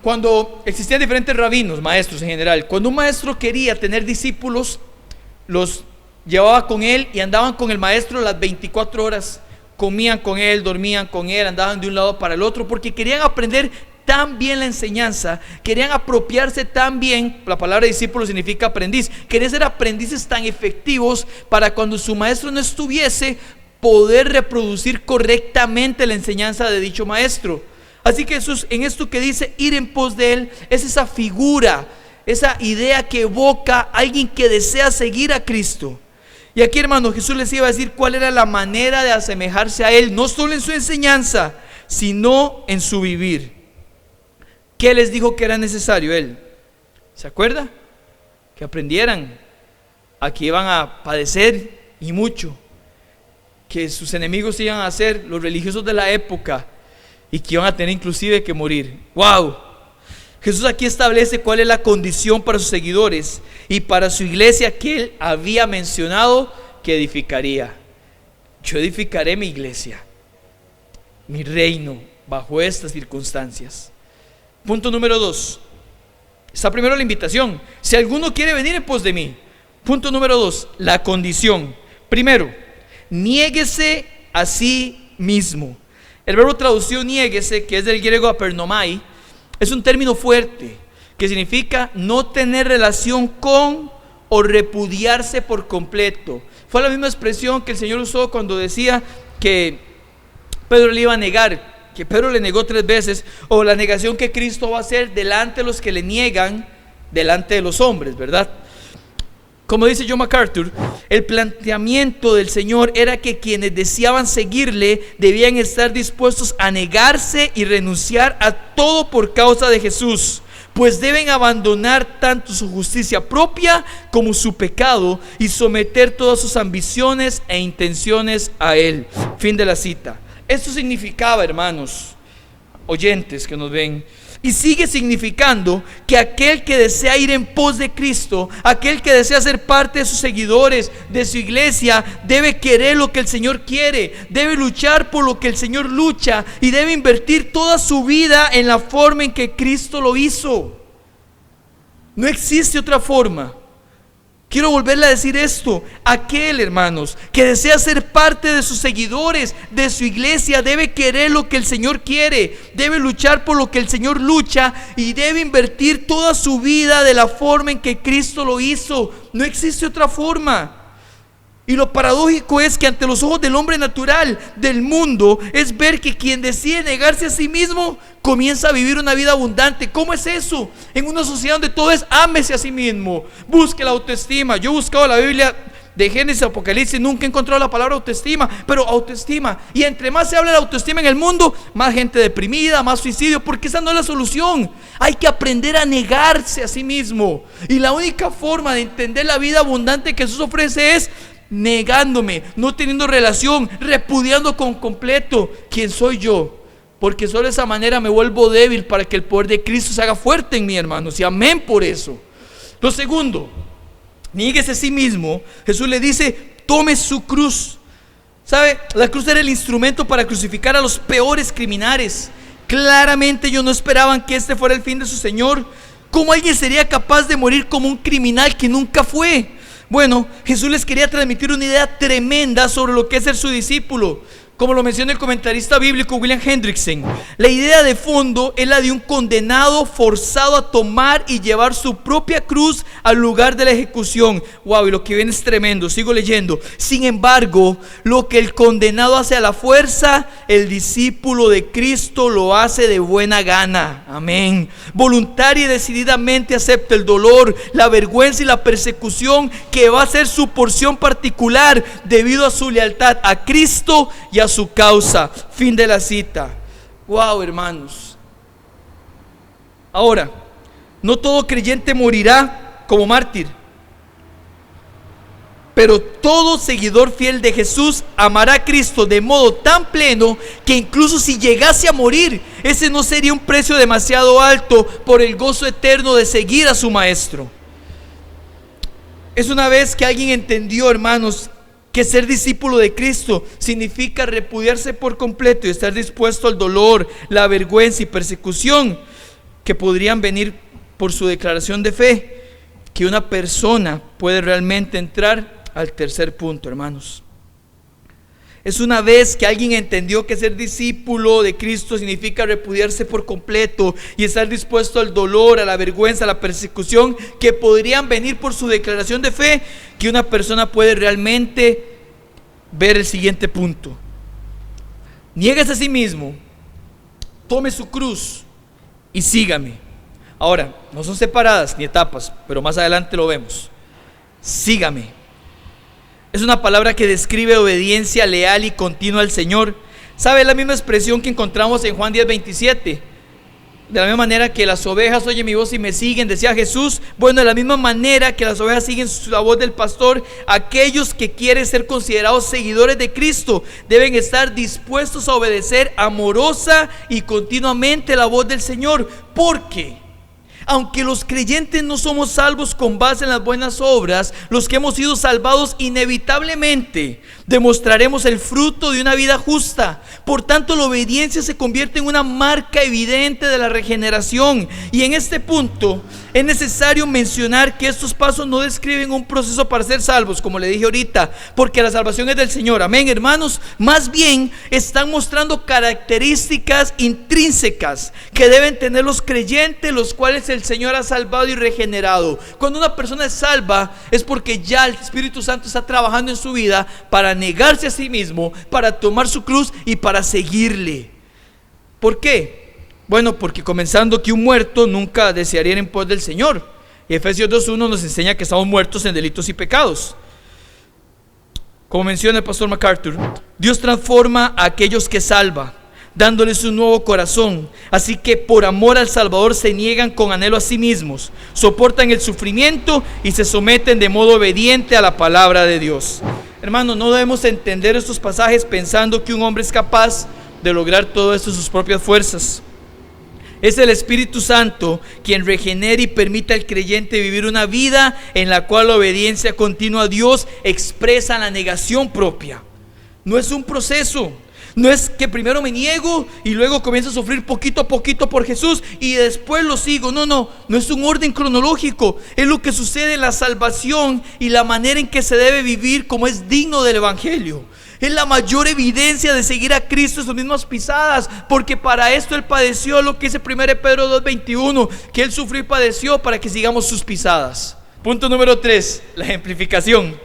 Cuando existían diferentes rabinos, maestros en general, cuando un maestro quería tener discípulos, los llevaba con él y andaban con el maestro las 24 horas. Comían con él, dormían con él, andaban de un lado para el otro, porque querían aprender tan bien la enseñanza, querían apropiarse tan bien. La palabra discípulo significa aprendiz. Querían ser aprendices tan efectivos para cuando su maestro no estuviese, poder reproducir correctamente la enseñanza de dicho maestro. Así que Jesús, en esto que dice ir en pos de él, es esa figura, esa idea que evoca a alguien que desea seguir a Cristo. Y aquí, hermano, Jesús les iba a decir cuál era la manera de asemejarse a él, no solo en su enseñanza, sino en su vivir. ¿Qué les dijo que era necesario él? ¿Se acuerda? Que aprendieran a que iban a padecer y mucho, que sus enemigos iban a ser los religiosos de la época y que iban a tener inclusive que morir. ¡Wow! Jesús aquí establece cuál es la condición para sus seguidores y para su iglesia que él había mencionado que edificaría. Yo edificaré mi iglesia, mi reino, bajo estas circunstancias. Punto número 2. Está primero la invitación. Si alguno quiere venir en pos de mí. Punto número 2, la condición. Primero, niéguese a sí mismo. El verbo traducido niéguese, que es del griego apernomai, es un término fuerte que significa no tener relación con o repudiarse por completo. Fue la misma expresión que el Señor usó cuando decía que Pedro le iba a negar, que Pedro le negó 3 veces, o la negación que Cristo va a hacer delante de los que le niegan, delante de los hombres, ¿verdad? Como dice John MacArthur, el planteamiento del Señor era que quienes deseaban seguirle debían estar dispuestos a negarse y renunciar a todo por causa de Jesús, pues deben abandonar tanto su justicia propia como su pecado y someter todas sus ambiciones e intenciones a Él. Fin de la cita. Esto significaba, hermanos, oyentes que nos ven, y sigue significando que aquel que desea ir en pos de Cristo, aquel que desea ser parte de sus seguidores, de su iglesia, debe querer lo que el Señor quiere, debe luchar por lo que el Señor lucha y debe invertir toda su vida en la forma en que Cristo lo hizo. No existe otra forma. Quiero volverle a decir esto: aquel, hermanos, que desea ser parte de sus seguidores, de su iglesia, debe querer lo que el Señor quiere, debe luchar por lo que el Señor lucha y debe invertir toda su vida de la forma en que Cristo lo hizo. No existe otra forma. Y lo paradójico es que ante los ojos del hombre natural, del mundo, es ver que quien decide negarse a sí mismo comienza a vivir una vida abundante. ¿Cómo es eso? En una sociedad donde todo es ámese a sí mismo, busque la autoestima. Yo he buscado la Biblia de Génesis, Apocalipsis, nunca he encontrado la palabra autoestima, pero autoestima. Y entre más se habla de autoestima en el mundo, más gente deprimida, más suicidio, porque esa no es la solución. Hay que aprender a negarse a sí mismo. Y la única forma de entender la vida abundante que Jesús ofrece es negándome, no teniendo relación, repudiando con completo quién soy yo, porque solo de esa manera me vuelvo débil para que el poder de Cristo se haga fuerte en mí, hermanos, y amén por eso. Lo segundo, niéguese a sí mismo. Jesús le dice: tome su cruz. ¿Sabe? La cruz era el instrumento para crucificar a los peores criminales. Claramente ellos no esperaban que este fuera el fin de su Señor. ¿Cómo alguien sería capaz de morir como un criminal que nunca fue? Bueno, Jesús les quería transmitir una idea tremenda sobre lo que es ser su discípulo. Como lo menciona el comentarista bíblico William Hendrickson, la idea de fondo es la de un condenado forzado a tomar y llevar su propia cruz al lugar de la ejecución. Wow, y lo que viene es tremendo, sigo leyendo. Sin embargo, lo que el condenado hace a la fuerza, el discípulo de Cristo lo hace de buena gana. Amén. Voluntaria y decididamente acepta el dolor, la vergüenza y la persecución que va a ser su porción particular debido a su lealtad a Cristo y a su causa. Fin de la cita. Wow, hermanos. Ahora, no todo creyente morirá como mártir, pero todo seguidor fiel de Jesús amará a Cristo de modo tan pleno que incluso si llegase a morir, ese no sería un precio demasiado alto por el gozo eterno de seguir a su maestro. Es una vez que alguien entendió, hermanos, que ser discípulo de Cristo significa repudiarse por completo y estar dispuesto al dolor, la vergüenza y persecución que podrían venir por su declaración de fe, que una persona puede realmente entrar al tercer punto, hermanos. Es una vez que alguien entendió que ser discípulo de Cristo significa repudiarse por completo y estar dispuesto al dolor, a la vergüenza, a la persecución que podrían venir por su declaración de fe, que una persona puede realmente ver el siguiente punto. Niéguese a sí mismo, tome su cruz y sígame. Ahora, no son separadas ni etapas, pero más adelante lo vemos. Sígame. Es una palabra que describe obediencia leal y continua al Señor. ¿Sabe? La misma expresión que encontramos en Juan 10:27. De la misma manera que las ovejas oyen mi voz y me siguen, decía Jesús. Bueno, de la misma manera que las ovejas siguen la voz del pastor, aquellos que quieren ser considerados seguidores de Cristo deben estar dispuestos a obedecer amorosa y continuamente la voz del Señor. ¿Por qué? Aunque los creyentes no somos salvos con base en las buenas obras, los que hemos sido salvados inevitablemente demostraremos el fruto de una vida justa. Por tanto, la obediencia se convierte en una marca evidente de la regeneración. Y en este punto es necesario mencionar que estos pasos no describen un proceso para ser salvos, como le dije ahorita, porque la salvación es del Señor. Amén, hermanos. Más bien están mostrando características intrínsecas que deben tener los creyentes, los cuales el Señor ha salvado y regenerado. Cuando una persona es salva es porque ya el Espíritu Santo está trabajando en su vida para negarse a sí mismo, para tomar su cruz y para seguirle. ¿Por qué? Bueno, porque comenzando que un muerto nunca desearía ir en pos del Señor. Y Efesios 2:1 nos enseña que estamos muertos en delitos y pecados. Como menciona el pastor MacArthur, Dios transforma a aquellos que salva, dándoles un nuevo corazón. Así que por amor al Salvador se niegan con anhelo a sí mismos, soportan el sufrimiento y se someten de modo obediente a la palabra de Dios. Hermanos, no debemos entender estos pasajes pensando que un hombre es capaz de lograr todo esto en sus propias fuerzas. Es el Espíritu Santo quien regenera y permite al creyente vivir una vida en la cual la obediencia continua a Dios expresa la negación propia. No es un proceso. No es que primero me niego y luego comienzo a sufrir poquito a poquito por Jesús y después lo sigo. No es un orden cronológico. Es lo que sucede en la salvación y la manera en que se debe vivir como es digno del Evangelio. Es la mayor evidencia de seguir a Cristo en sus mismas pisadas, porque para esto Él padeció, lo que dice 1 Pedro 2:21, que Él sufrió y padeció para que sigamos sus pisadas. Punto número 3, la ejemplificación.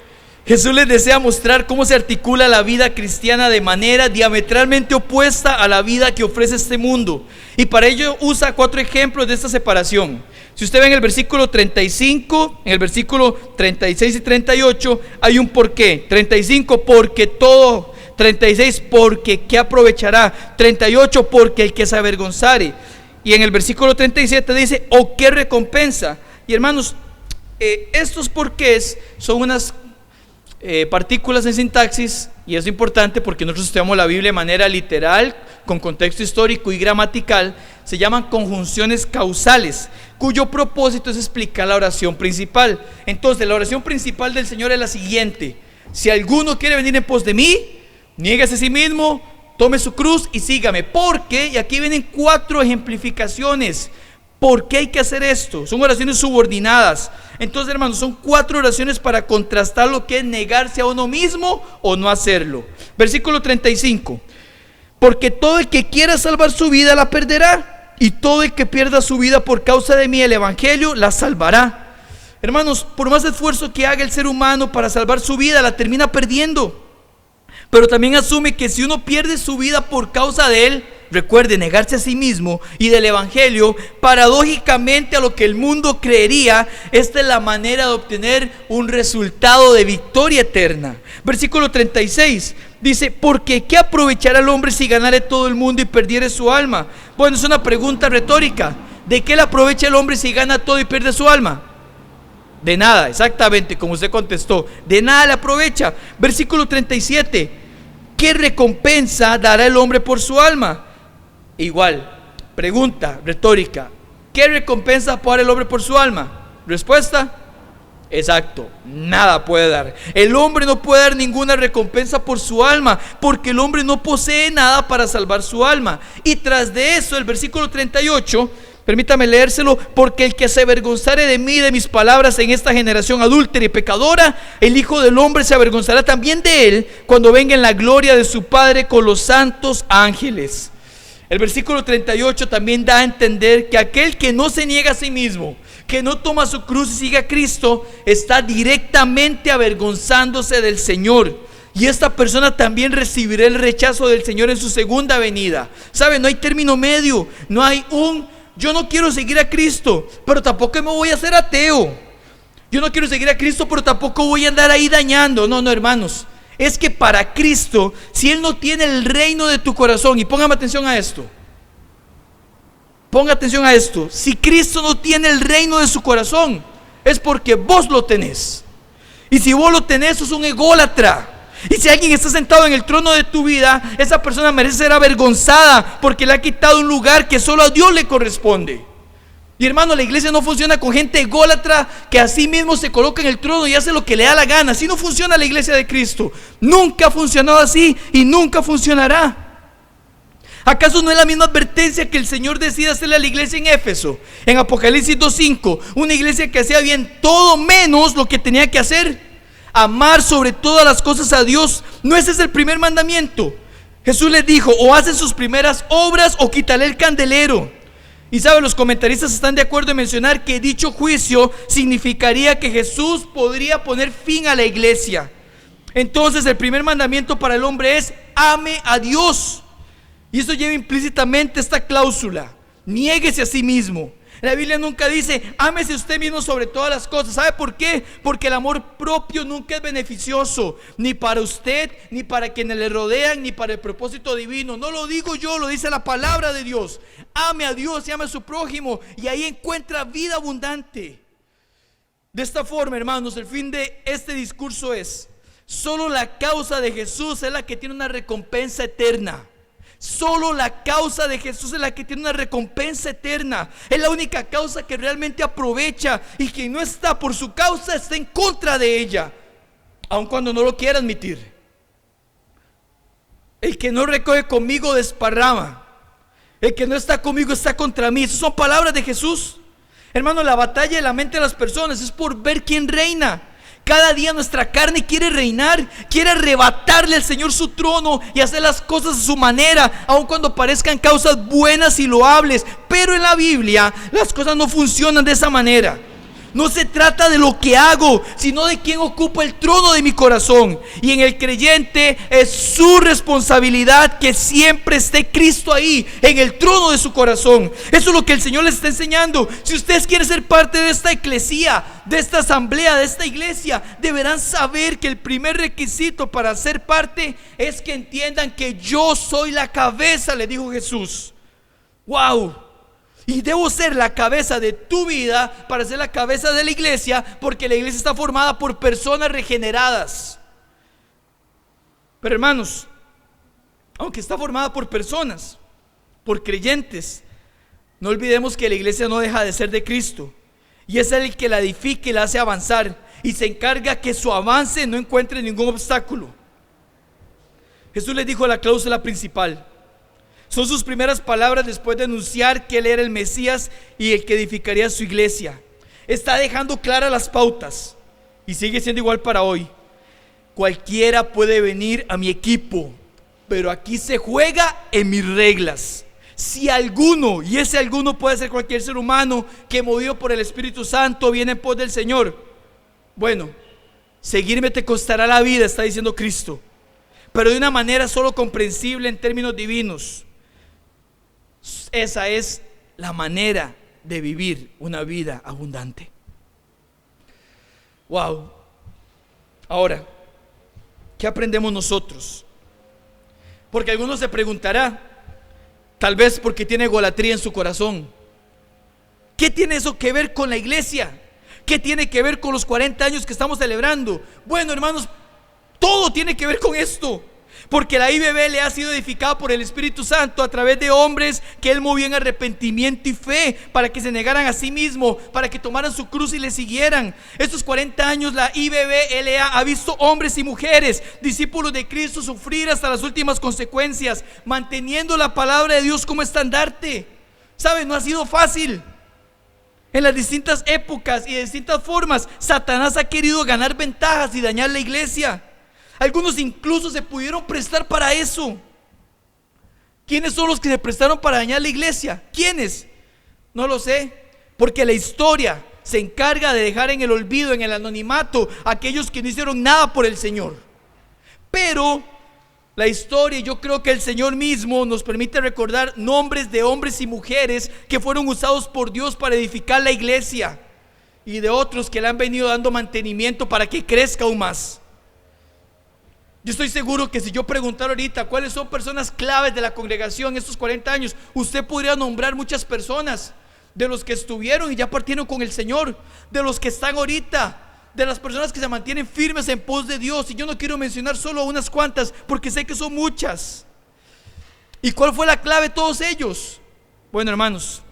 Jesús les desea mostrar cómo se articula la vida cristiana de manera diametralmente opuesta a la vida que ofrece este mundo. Y para ello usa 4 ejemplos de esta separación. Si usted ve en el versículo 35, en el versículo 36 y 38, hay un porqué. 35, porque todo. 36, porque ¿qué aprovechará? 38, porque el que se avergonzare. Y en el versículo 37 dice, ¿o qué recompensa? Y hermanos, estos porqués son unas partículas en sintaxis, y es importante porque nosotros estudiamos la Biblia de manera literal, con contexto histórico y gramatical. Se llaman conjunciones causales, cuyo propósito es explicar la oración principal. Entonces, la oración principal del Señor es la siguiente: si alguno quiere venir en pos de mí, niéguese a sí mismo, tome su cruz y sígame. Porque, y aquí vienen 4 ejemplificaciones. ¿Por qué hay que hacer esto? Son oraciones subordinadas. Entonces, hermanos, son 4 oraciones para contrastar lo que es negarse a uno mismo o no hacerlo. Versículo 35. Porque todo el que quiera salvar su vida la perderá, y todo el que pierda su vida por causa de mí, el evangelio, la salvará. Hermanos, por más esfuerzo que haga el ser humano para salvar su vida, la termina perdiendo. Pero también asume que si uno pierde su vida por causa de él, recuerde, negarse a sí mismo y del evangelio, paradójicamente a lo que el mundo creería, esta es la manera de obtener un resultado de victoria eterna. Versículo 36 dice: porque ¿qué aprovechará el hombre si ganare todo el mundo y perdiere su alma? Bueno, es una pregunta retórica. ¿De qué le aprovecha el hombre si gana todo y pierde su alma? De nada, exactamente como usted contestó. De nada le aprovecha. Versículo 37. ¿Qué recompensa dará el hombre por su alma? Igual, pregunta retórica. ¿Qué recompensa puede dar el hombre por su alma? Respuesta: exacto, nada puede dar. El hombre no puede dar ninguna recompensa por su alma, porque el hombre no posee nada para salvar su alma. Y tras de eso, el versículo 38, permítame leérselo: porque el que se avergonzare de mí y de mis palabras en esta generación adúltera y pecadora, el Hijo del Hombre se avergonzará también de él cuando venga en la gloria de su Padre con los santos ángeles. El versículo 38 también da a entender que aquel que no se niega a sí mismo, que no toma su cruz y sigue a Cristo, está directamente avergonzándose del Señor. Y esta persona también recibirá el rechazo del Señor en su segunda venida. ¿Sabe? No hay término medio. No hay yo no quiero seguir a Cristo, pero tampoco me voy a hacer ateo. Yo no quiero seguir a Cristo, pero tampoco voy a andar ahí dañando. No, hermanos. Es que para Cristo, si Él no tiene el reino de tu corazón, y póngame atención a esto, ponga atención a esto, si Cristo no tiene el reino de su corazón, es porque vos lo tenés. Y si vos lo tenés, sos un ególatra. Y si alguien está sentado en el trono de tu vida, esa persona merece ser avergonzada, porque le ha quitado un lugar que solo a Dios le corresponde. Y hermano, la iglesia no funciona con gente ególatra que a sí mismo se coloca en el trono y hace lo que le da la gana. Así no funciona la iglesia de Cristo. Nunca ha funcionado así y nunca funcionará. ¿Acaso no es la misma advertencia que el Señor decide hacerle a la iglesia en Éfeso? En Apocalipsis 2:5, una iglesia que hacía bien todo menos lo que tenía que hacer: amar sobre todas las cosas a Dios. ¿No ese es el primer mandamiento? Jesús les dijo: o hacen sus primeras obras o quítale el candelero. Y saben, los comentaristas están de acuerdo en mencionar que dicho juicio significaría que Jesús podría poner fin a la iglesia. Entonces el primer mandamiento para el hombre es: ame a Dios. Y eso lleva implícitamente esta cláusula: niéguese a sí mismo. La Biblia nunca dice: ámese usted mismo sobre todas las cosas. ¿Sabe por qué? Porque el amor propio nunca es beneficioso, ni para usted, ni para quienes le rodean, ni para el propósito divino. No lo digo yo, lo dice la palabra de Dios. Ame a Dios y ame a su prójimo, y ahí encuentra vida abundante. De esta forma, hermanos, el fin de este discurso es: solo la causa de Jesús es la que tiene una recompensa eterna. Solo la causa de Jesús es la que tiene una recompensa eterna. Es la única causa que realmente aprovecha, y quien no está por su causa está en contra de ella, aun cuando no lo quiera admitir. El que no recoge conmigo desparrama. El que no está conmigo está contra mí. Esas son palabras de Jesús. Hermano, la batalla de la mente de las personas es por ver quién reina. Cada día nuestra carne quiere reinar, quiere arrebatarle al Señor su trono y hacer las cosas a su manera, aun cuando parezcan causas buenas y loables. Pero en la Biblia las cosas no funcionan de esa manera. No se trata de lo que hago, sino de quién ocupa el trono de mi corazón. Y en el creyente es su responsabilidad que siempre esté Cristo ahí, en el trono de su corazón. Eso es lo que el Señor les está enseñando. Si ustedes quieren ser parte de esta eclesía, de esta asamblea, de esta iglesia, deberán saber que el primer requisito para ser parte es que entiendan que yo soy la cabeza, le dijo Jesús. ¡Wow! Y debo ser la cabeza de tu vida para ser la cabeza de la iglesia, porque la iglesia está formada por personas regeneradas. Pero hermanos, aunque está formada por personas, por creyentes, no olvidemos que la iglesia no deja de ser de Cristo, y es Él el que la edifica y la hace avanzar, y se encarga que su avance no encuentre ningún obstáculo. Jesús les dijo la cláusula principal: Son sus primeras palabras después de anunciar que Él era el Mesías y el que edificaría su iglesia. Está dejando claras las pautas y sigue siendo igual para hoy. Cualquiera puede venir a mi equipo, pero aquí se juega en mis reglas. Si alguno, y ese alguno puede ser cualquier ser humano que movido por el Espíritu Santo viene en pos del Señor, bueno, seguirme te costará la vida, está diciendo Cristo, pero de una manera solo comprensible en términos divinos. Esa es la manera de vivir una vida abundante. Wow. Ahora, ¿qué aprendemos nosotros? Porque alguno se preguntará, tal vez porque tiene egolatría en su corazón, ¿qué tiene eso que ver con la iglesia? ¿Qué tiene que ver con los 40 años que estamos celebrando? Bueno, hermanos, todo tiene que ver con esto. Porque la IBB le ha sido edificada por el Espíritu Santo a través de hombres que Él movió en arrepentimiento y fe, para que se negaran a sí mismo, para que tomaran su cruz y le siguieran. Estos 40 años la IBB-LA ha visto hombres y mujeres, discípulos de Cristo, sufrir hasta las últimas consecuencias, manteniendo la palabra de Dios como estandarte. ¿Saben? No ha sido fácil. En las distintas épocas y de distintas formas, Satanás ha querido ganar ventajas y dañar la iglesia. Algunos incluso se pudieron prestar para eso. ¿Quiénes son los que se prestaron para dañar la iglesia? ¿Quiénes? No lo sé, porque la historia se encarga de dejar en el olvido, en el anonimato, a aquellos que no hicieron nada por el Señor. Pero la historia, yo creo que el Señor mismo nos permite recordar nombres de hombres y mujeres que fueron usados por Dios para edificar la iglesia, y de otros que le han venido dando mantenimiento para que crezca aún más. Yo estoy seguro que si yo preguntara ahorita cuáles son personas claves de la congregación estos 40 años, usted podría nombrar muchas personas, de los que estuvieron y ya partieron con el Señor, de los que están ahorita, de las personas que se mantienen firmes en pos de Dios. Y yo no quiero mencionar solo unas cuantas, porque sé que son muchas. ¿Y cuál fue la clave de todos ellos? Bueno, hermanos,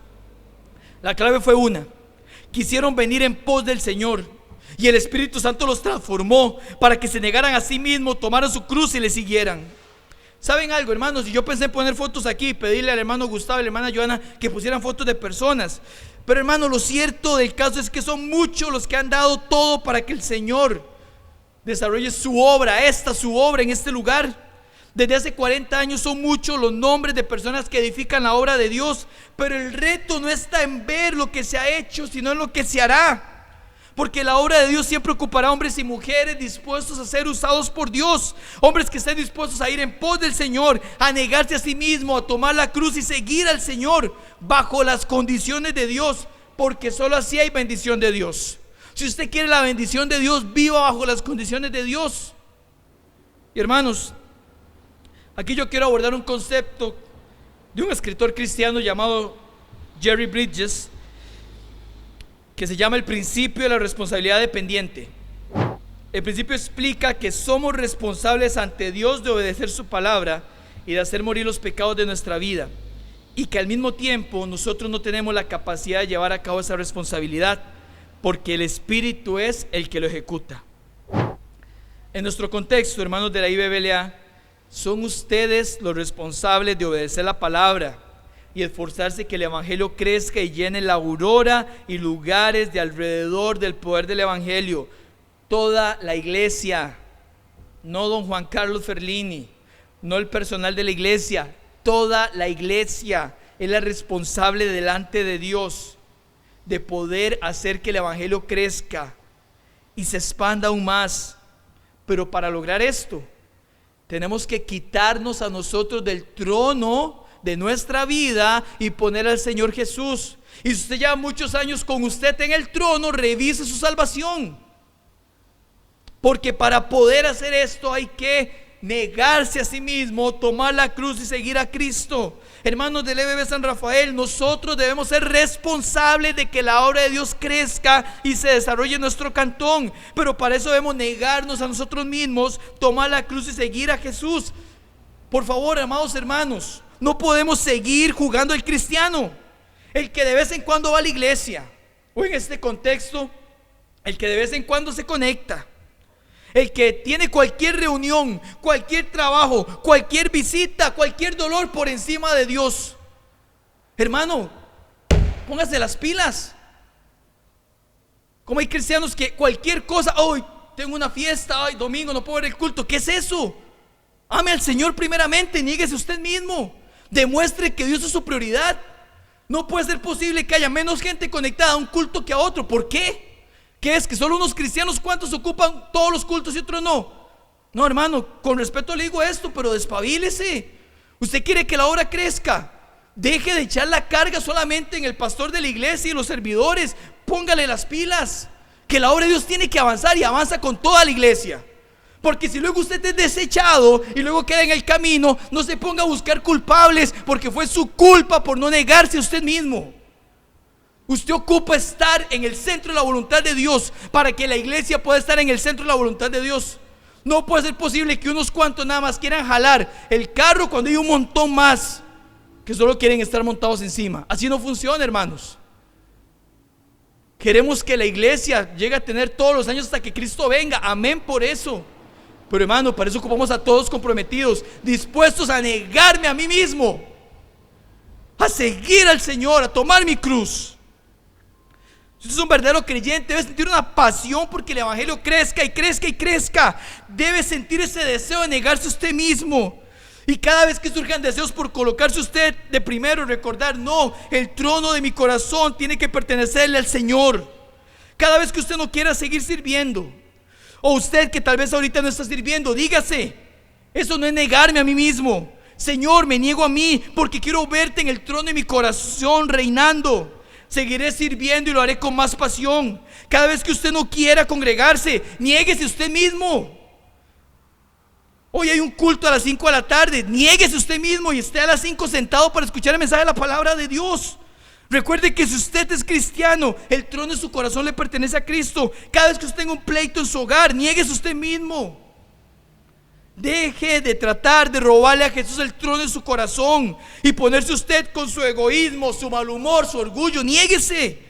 la clave fue una: quisieron venir en pos del Señor, y el Espíritu Santo los transformó para que se negaran a sí mismos, tomaran su cruz y le siguieran. ¿Saben algo, hermanos? Y yo pensé en poner fotos aquí, pedirle al hermano Gustavo y a la hermana Joana que pusieran fotos de personas. Pero, hermano, lo cierto del caso es que son muchos los que han dado todo para que el Señor desarrolle su obra, su obra en este lugar. Desde hace 40 años son muchos los nombres de personas que edifican la obra de Dios. Pero el reto no está en ver lo que se ha hecho, sino en lo que se hará. Porque la obra de Dios siempre ocupará hombres y mujeres dispuestos a ser usados por Dios. Hombres que estén dispuestos a ir en pos del Señor, a negarse a sí mismo, a tomar la cruz y seguir al Señor bajo las condiciones de Dios. Porque solo así hay bendición de Dios. Si usted quiere la bendición de Dios, viva bajo las condiciones de Dios. Y hermanos, aquí yo quiero abordar un concepto de un escritor cristiano llamado Jerry Bridges, que se llama el principio de la responsabilidad dependiente. El principio explica que somos responsables ante Dios de obedecer su palabra y de hacer morir los pecados de nuestra vida, y que al mismo tiempo nosotros no tenemos la capacidad de llevar a cabo esa responsabilidad, porque el Espíritu es el que lo ejecuta. En nuestro contexto, hermanos de la IBBLA, son ustedes los responsables de obedecer la palabra y esforzarse que el Evangelio crezca y llene la aurora y lugares de alrededor del poder del Evangelio. Toda la iglesia, no don Juan Carlos Ferlini, no el personal de la iglesia, toda la iglesia es la responsable delante de Dios de poder hacer que el Evangelio crezca y se expanda aún más. Pero para lograr esto, tenemos que quitarnos a nosotros del trono de nuestra vida y poner al Señor Jesús. Y si usted lleva muchos años con usted en el trono, revise su salvación, porque para poder hacer esto hay que negarse a sí mismo, tomar la cruz y seguir a Cristo. Hermanos del EBB San Rafael, nosotros debemos ser responsables de que la obra de Dios crezca y se desarrolle en nuestro cantón, pero para eso debemos negarnos a nosotros mismos, tomar la cruz y seguir a Jesús. Por favor, amados hermanos, no podemos seguir jugando al cristiano, el que de vez en cuando va a la iglesia, o en este contexto, el que de vez en cuando se conecta, el que tiene cualquier reunión, cualquier trabajo, cualquier visita, cualquier dolor por encima de Dios. Hermano, póngase las pilas. Como hay cristianos que cualquier cosa, hoy tengo una fiesta, hoy domingo no puedo ver el culto. ¿Qué es eso? Ame al Señor primeramente, niéguese usted mismo, demuestre que Dios es su prioridad. No puede ser posible que haya menos gente conectada a un culto que a otro. ¿Por qué? ¿Qué es? ¿Que solo unos cristianos cuantos ocupan todos los cultos y otros no? No, hermano, con respeto le digo esto, pero despabilese. Usted quiere que la obra crezca, deje de echar la carga solamente en el pastor de la iglesia y los servidores. Póngale las pilas, que la obra de Dios tiene que avanzar y avanza con toda la iglesia. Porque si luego usted es desechado y luego queda en el camino, no se ponga a buscar culpables, porque fue su culpa por no negarse a usted mismo. Usted ocupa estar en el centro de la voluntad de Dios para que la iglesia pueda estar en el centro de la voluntad de Dios. No puede ser posible que unos cuantos nada más quieran jalar el carro cuando hay un montón más que solo quieren estar montados encima. Así no funciona, hermanos. Queremos que la iglesia llegue a tener todos los años hasta que Cristo venga. Amén por eso. Pero hermano, para eso ocupamos a todos comprometidos, dispuestos a negarme a mí mismo, a seguir al Señor, a tomar mi cruz. Si usted es un verdadero creyente, debe sentir una pasión porque el evangelio crezca y crezca y crezca. Debe sentir ese deseo de negarse a usted mismo. Y cada vez que surjan deseos por colocarse usted de primero, recordar, no, el trono de mi corazón tiene que pertenecerle al Señor. Cada vez que usted no quiera seguir sirviendo, o usted que tal vez ahorita no está sirviendo, dígase, eso no es negarme a mí mismo. Señor, me niego a mí porque quiero verte en el trono de mi corazón reinando. Seguiré sirviendo y lo haré con más pasión. Cada vez que usted no quiera congregarse, niéguese usted mismo. Hoy hay un culto a las 5 de la tarde, niéguese usted mismo y esté a las 5 sentado para escuchar el mensaje de la palabra de Dios. Recuerde que si usted es cristiano, el trono de su corazón le pertenece a Cristo. Cada vez que usted tenga un pleito en su hogar, niéguese usted mismo. Deje de tratar de robarle a Jesús el trono de su corazón y ponerse usted con su egoísmo, su mal humor, su orgullo. Niéguese.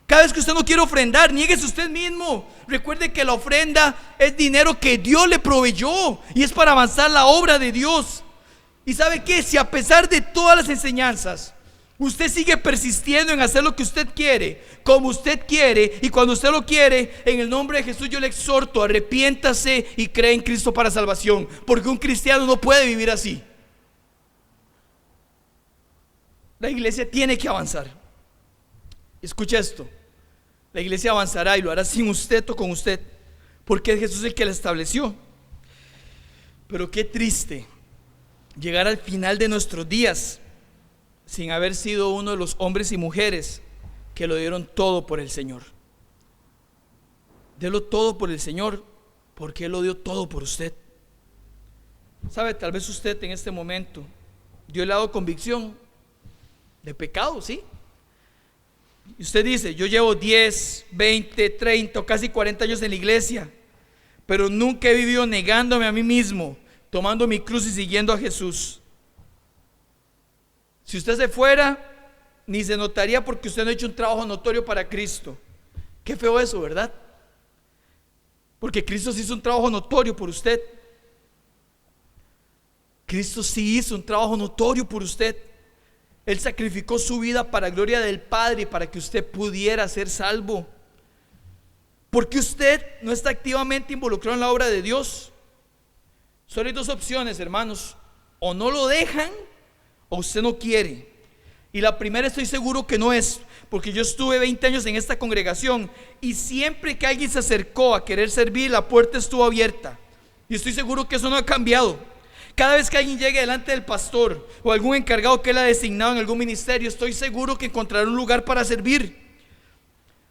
Cada vez que usted no quiere ofrendar, niéguese usted mismo. Recuerde que la ofrenda es dinero que Dios le proveyó y es para avanzar la obra de Dios. Y ¿sabe qué? Si a pesar de todas las enseñanzas usted sigue persistiendo en hacer lo que usted quiere, como usted quiere y cuando usted lo quiere, en el nombre de Jesús yo le exhorto, arrepiéntase y cree en Cristo para salvación, porque un cristiano no puede vivir así. La iglesia tiene que avanzar. Escucha esto, la iglesia avanzará y lo hará sin usted o con usted, porque es Jesús el que la estableció. Pero qué triste llegar al final de nuestros días sin haber sido uno de los hombres y mujeres que lo dieron todo por el Señor. Délo todo por el Señor, porque Él lo dio todo por usted. Sabe, tal vez usted en este momento Dios le ha dado convicción de pecado, ¿sí? Y usted dice, yo llevo 10, 20, 30 o casi 40 años en la iglesia, pero nunca he vivido negándome a mí mismo, tomando mi cruz y siguiendo a Jesús. Si usted se fuera, ni se notaría porque usted no ha hecho un trabajo notorio para Cristo. Qué feo eso, ¿verdad? Porque Cristo sí hizo un trabajo notorio por usted. Cristo sí hizo un trabajo notorio por usted. Él sacrificó su vida para gloria del Padre, para que usted pudiera ser salvo. Porque usted no está activamente involucrado en la obra de Dios. Solo hay dos opciones, hermanos: o no lo dejan o usted no quiere. Y la primera estoy seguro que no es, porque yo estuve 20 años en esta congregación y siempre que alguien se acercó a querer servir, la puerta estuvo abierta. Y estoy seguro que eso no ha cambiado. Cada vez que alguien llegue delante del pastor o algún encargado que él ha designado en algún ministerio, estoy seguro que encontrará un lugar para servir.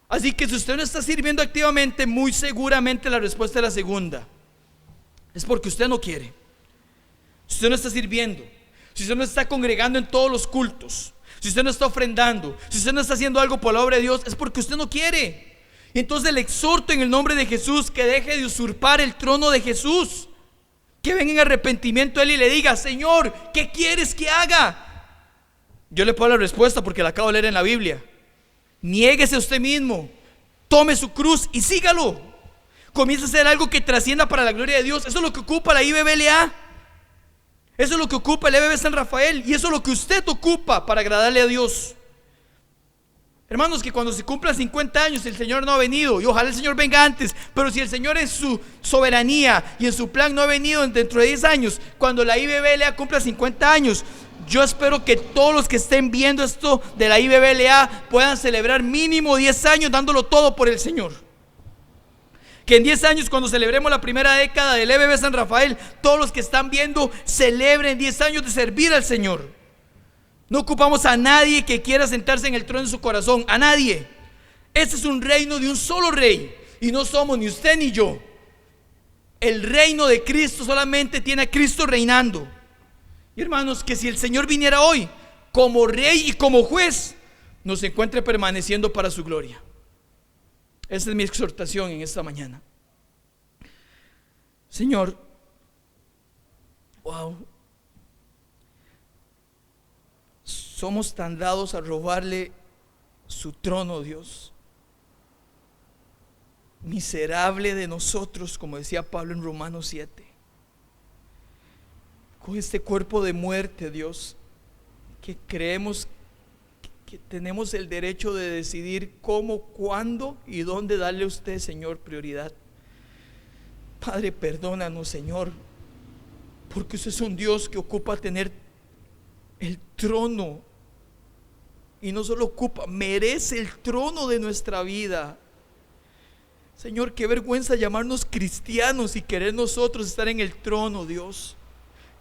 Así que si usted no está sirviendo activamente, muy seguramente la respuesta es la segunda. Es porque usted no quiere. Si usted no está sirviendo, si usted no está congregando en todos los cultos, si usted no está ofrendando, si usted no está haciendo algo por la obra de Dios, es porque usted no quiere. Y entonces le exhorto en el nombre de Jesús que deje de usurpar el trono de Jesús, que venga en arrepentimiento a Él y le diga: Señor, ¿qué quieres que haga? Yo le puedo dar la respuesta porque la acabo de leer en la Biblia. Niéguese a usted mismo, tome su cruz y sígalo. comience a hacer algo que trascienda para la gloria de Dios. Eso es lo que ocupa la IBBLA. Eso es lo que ocupa el EBB San Rafael. Y eso es lo que usted ocupa para agradarle a Dios. Hermanos, que cuando se cumplan 50 años el Señor no ha venido, y ojalá el Señor venga antes, pero si el Señor en su soberanía y en su plan no ha venido dentro de 10 años, cuando la IBBLA cumpla 50 años, yo espero que todos los que estén viendo esto de la IBBLA puedan celebrar mínimo 10 años dándolo todo por el Señor. Que en 10 años, cuando celebremos la primera década del EBB San Rafael, todos los que están viendo celebren 10 años de servir al Señor. No ocupamos a nadie que quiera sentarse en el trono de su corazón, a nadie. Este es un reino de un solo rey, y no somos ni usted ni yo. El reino de Cristo solamente tiene a Cristo reinando. Y hermanos, que si el Señor viniera hoy como rey y como juez, nos encuentre permaneciendo para su gloria. Esa es mi exhortación en esta mañana. Señor, wow, somos tan dados a robarle su trono, Dios. Miserable de nosotros, como decía Pablo en Romanos 7. Con este cuerpo de muerte, Dios, que creemos que tenemos el derecho de decidir cómo, cuándo y dónde darle a usted, Señor, prioridad. Padre, perdónanos, Señor, porque usted es un Dios que ocupa tener el trono, y no solo ocupa, merece el trono de nuestra vida. Señor, qué vergüenza llamarnos cristianos y querer nosotros estar en el trono, Dios.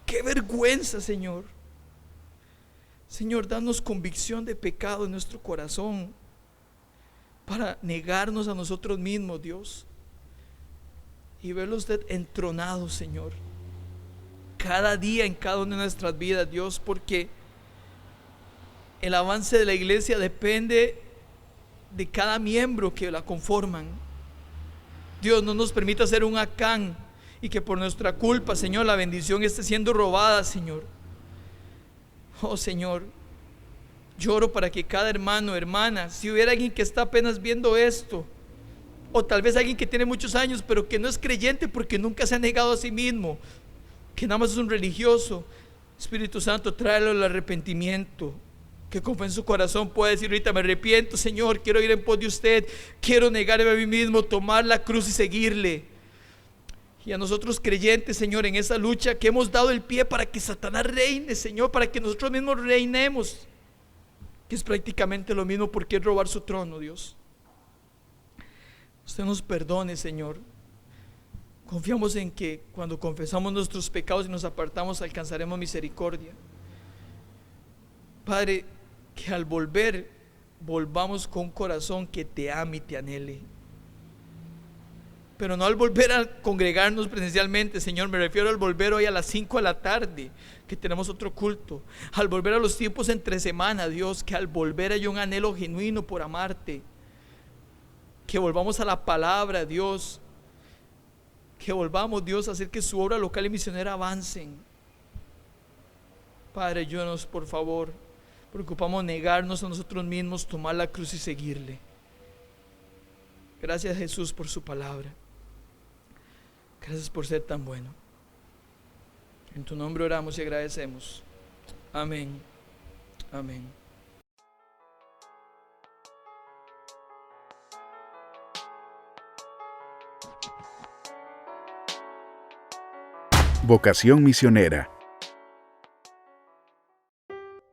Qué vergüenza, Señor. Señor, danos convicción de pecado en nuestro corazón para negarnos a nosotros mismos, Dios, y verlo usted entronado, Señor, cada día en cada una de nuestras vidas, Dios, porque el avance de la iglesia depende de cada miembro que la conforman. Dios, no nos permita ser un Acán y que por nuestra culpa, Señor, la bendición esté siendo robada, Señor. Oh, Señor, lloro para que cada hermano, hermana, si hubiera alguien que está apenas viendo esto, o tal vez alguien que tiene muchos años pero que no es creyente porque nunca se ha negado a sí mismo, que nada más es un religioso, Espíritu Santo, tráelo al arrepentimiento, que con su corazón pueda decir ahorita: me arrepiento, Señor, quiero ir en pos de usted, quiero negarme a mí mismo, tomar la cruz y seguirle. Y a nosotros creyentes, Señor, en esa lucha que hemos dado el pie para que Satanás reine, Señor, para que nosotros mismos reinemos, que es prácticamente lo mismo porque es robar su trono, Dios. Usted nos perdone, Señor. Confiamos en que cuando confesamos nuestros pecados y nos apartamos, alcanzaremos misericordia. Padre, que al volver, volvamos con un corazón que te ame y te anhele. Pero no al volver a congregarnos presencialmente, Señor, me refiero al volver hoy a las 5 de la tarde, que tenemos otro culto. Al volver a los tiempos entre semana, Dios, que al volver haya un anhelo genuino por amarte. Que volvamos a la palabra, Dios. Que volvamos, Dios, a hacer que su obra local y misionera avancen. Padre, ayúdanos, por favor. Preocupamos negarnos a nosotros mismos, tomar la cruz y seguirle. Gracias, Jesús, por su palabra. Gracias por ser tan bueno. En tu nombre oramos y agradecemos. Amén. Amén. Vocación misionera.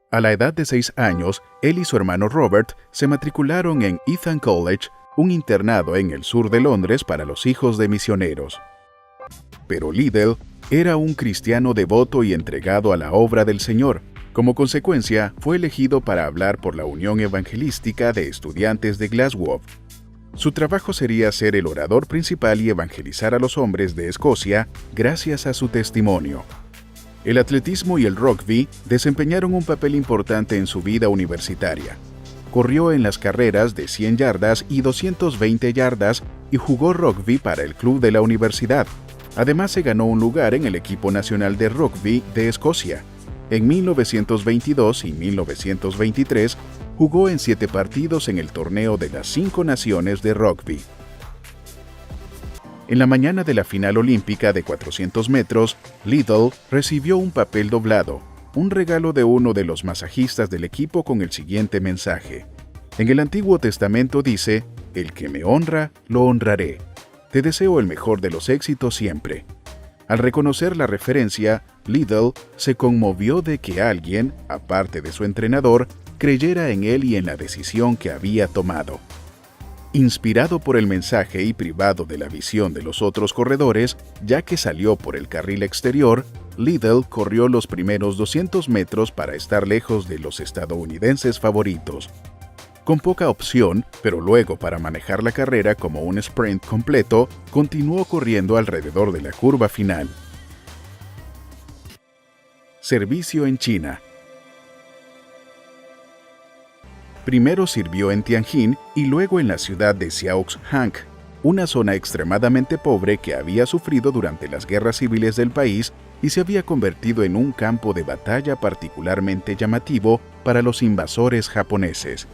A la edad de 6 años, él y su hermano Robert se matricularon en Eton College, un internado en el sur de Londres para los hijos de misioneros. Pero Liddell era un cristiano devoto y entregado a la obra del Señor. Como consecuencia, fue elegido para hablar por la Unión Evangelística de Estudiantes de Glasgow. Su trabajo sería ser el orador principal y evangelizar a los hombres de Escocia gracias a su testimonio. El atletismo y el rugby desempeñaron un papel importante en su vida universitaria. Corrió en las carreras de 100 yardas y 220 yardas y jugó rugby para el club de la universidad. Además, se ganó un lugar en el equipo nacional de rugby de Escocia. En 1922 y 1923, jugó en 7 partidos en el torneo de las 5 naciones de rugby. En la mañana de la final olímpica de 400 metros, Liddell recibió un papel doblado, un regalo de uno de los masajistas del equipo con el siguiente mensaje. En el Antiguo Testamento dice, «El que me honra, lo honraré. Te deseo el mejor de los éxitos siempre». Al reconocer la referencia, Liddell se conmovió de que alguien, aparte de su entrenador, creyera en él y en la decisión que había tomado. Inspirado por el mensaje y privado de la visión de los otros corredores, ya que salió por el carril exterior, Liddell corrió los primeros 200 metros para estar lejos de los estadounidenses favoritos. Con poca opción, pero luego para manejar la carrera como un sprint completo, continuó corriendo alrededor de la curva final. Servicio en China. Primero sirvió en Tianjin y luego en la ciudad de Xiaoxing, una zona extremadamente pobre que había sufrido durante las guerras civiles del país y se había convertido en un campo de batalla particularmente llamativo para los invasores japoneses.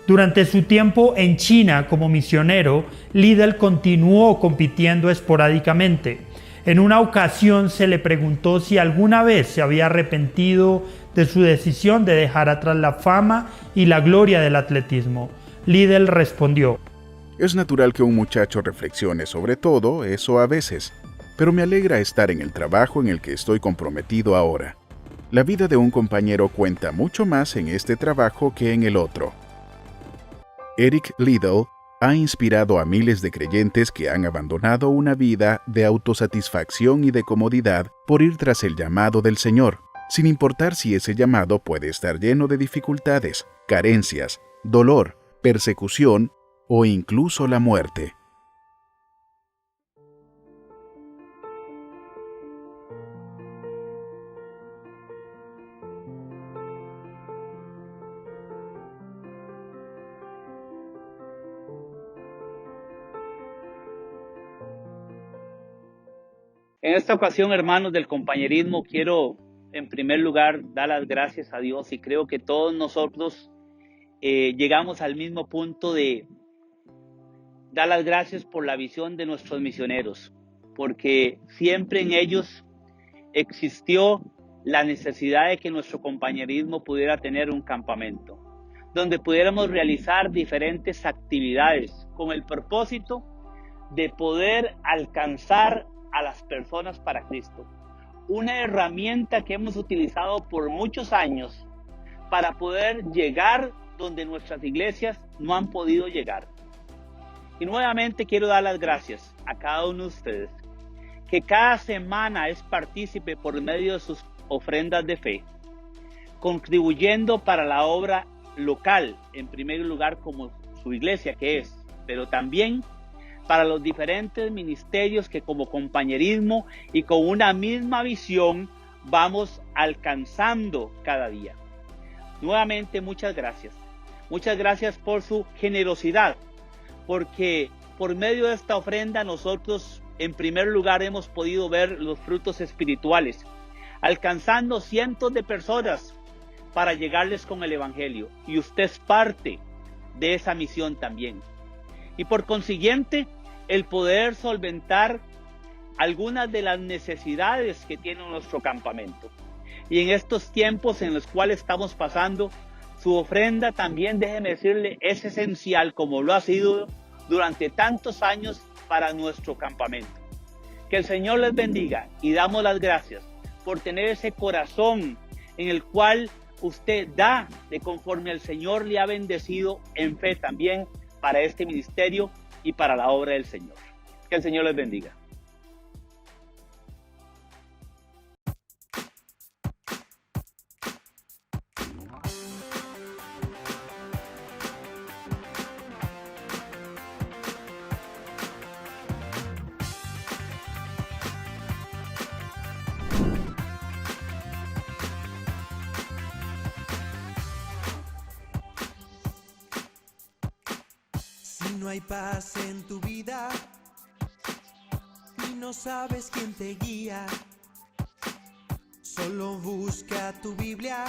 Durante su tiempo en China como misionero, Liddell continuó compitiendo esporádicamente. En una ocasión se le preguntó si alguna vez se había arrepentido de su decisión de dejar atrás la fama y la gloria del atletismo. Liddell respondió: «Es natural que un muchacho reflexione sobre todo eso a veces, pero me alegra estar en el trabajo en el que estoy comprometido ahora. La vida de un compañero cuenta mucho más en este trabajo que en el otro». Eric Liddell ha inspirado a miles de creyentes que han abandonado una vida de autosatisfacción y de comodidad por ir tras el llamado del Señor, sin importar si ese llamado puede estar lleno de dificultades, carencias, dolor, persecución o incluso la muerte. En esta ocasión, hermanos del compañerismo, quiero en primer lugar dar las gracias a Dios, y creo que todos nosotros llegamos al mismo punto de dar las gracias por la visión de nuestros misioneros, porque siempre en ellos existió la necesidad de que nuestro compañerismo pudiera tener un campamento, donde pudiéramos realizar diferentes actividades con el propósito de poder alcanzar a las personas para Cristo. Una herramienta que hemos utilizado por muchos años para poder llegar donde nuestras iglesias no han podido llegar. Y nuevamente quiero dar las gracias a cada uno de ustedes, que cada semana es partícipe por medio de sus ofrendas de fe, contribuyendo para la obra local, en primer lugar como su iglesia que es, pero también para los diferentes ministerios que como compañerismo y con una misma visión vamos alcanzando cada día. Nuevamente muchas gracias. Muchas gracias por su generosidad, porque por medio de esta ofrenda nosotros en primer lugar hemos podido ver los frutos espirituales, alcanzando cientos de personas para llegarles con el evangelio, y usted es parte de esa misión también. Y por consiguiente, el poder solventar algunas de las necesidades que tiene nuestro campamento. Y en estos tiempos en los cuales estamos pasando, su ofrenda también, déjeme decirle, es esencial, como lo ha sido durante tantos años para nuestro campamento. Que el Señor les bendiga, y damos las gracias por tener ese corazón en el cual usted da de conforme al Señor le ha bendecido en fe también para este ministerio y para la obra del Señor. Que el Señor les bendiga. Si no hay paz en tu vida y no sabes quién te guía, solo busca tu Biblia,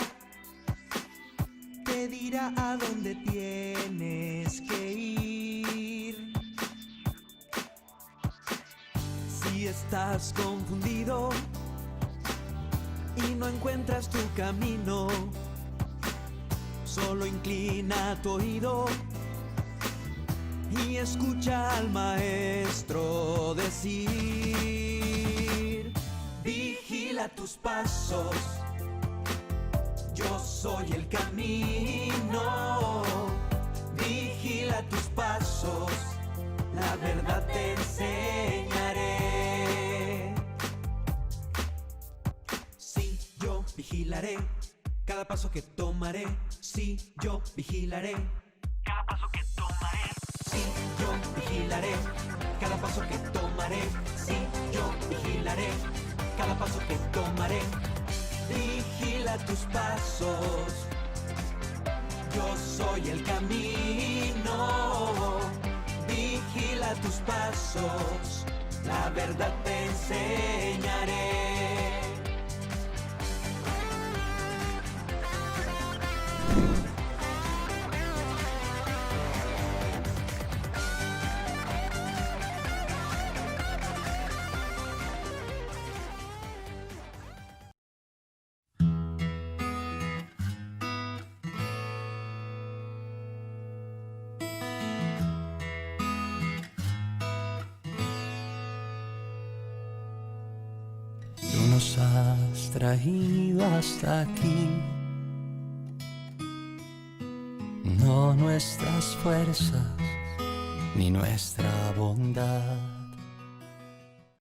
te dirá a dónde tienes que ir. Si estás confundido y no encuentras tu camino, solo inclina tu oído y escucha al maestro decir: vigila tus pasos, yo soy el camino. Vigila tus pasos, la verdad te enseñaré. Sí, yo vigilaré cada paso que tomaré. Sí, yo vigilaré cada paso que tomaré. Sí, yo vigilaré cada paso que tomaré. Sí, yo vigilaré cada paso que tomaré. Vigila tus pasos, yo soy el camino. Vigila tus pasos, la verdad te enseñaré. Nos has traído hasta aquí, no nuestras fuerzas ni nuestra bondad,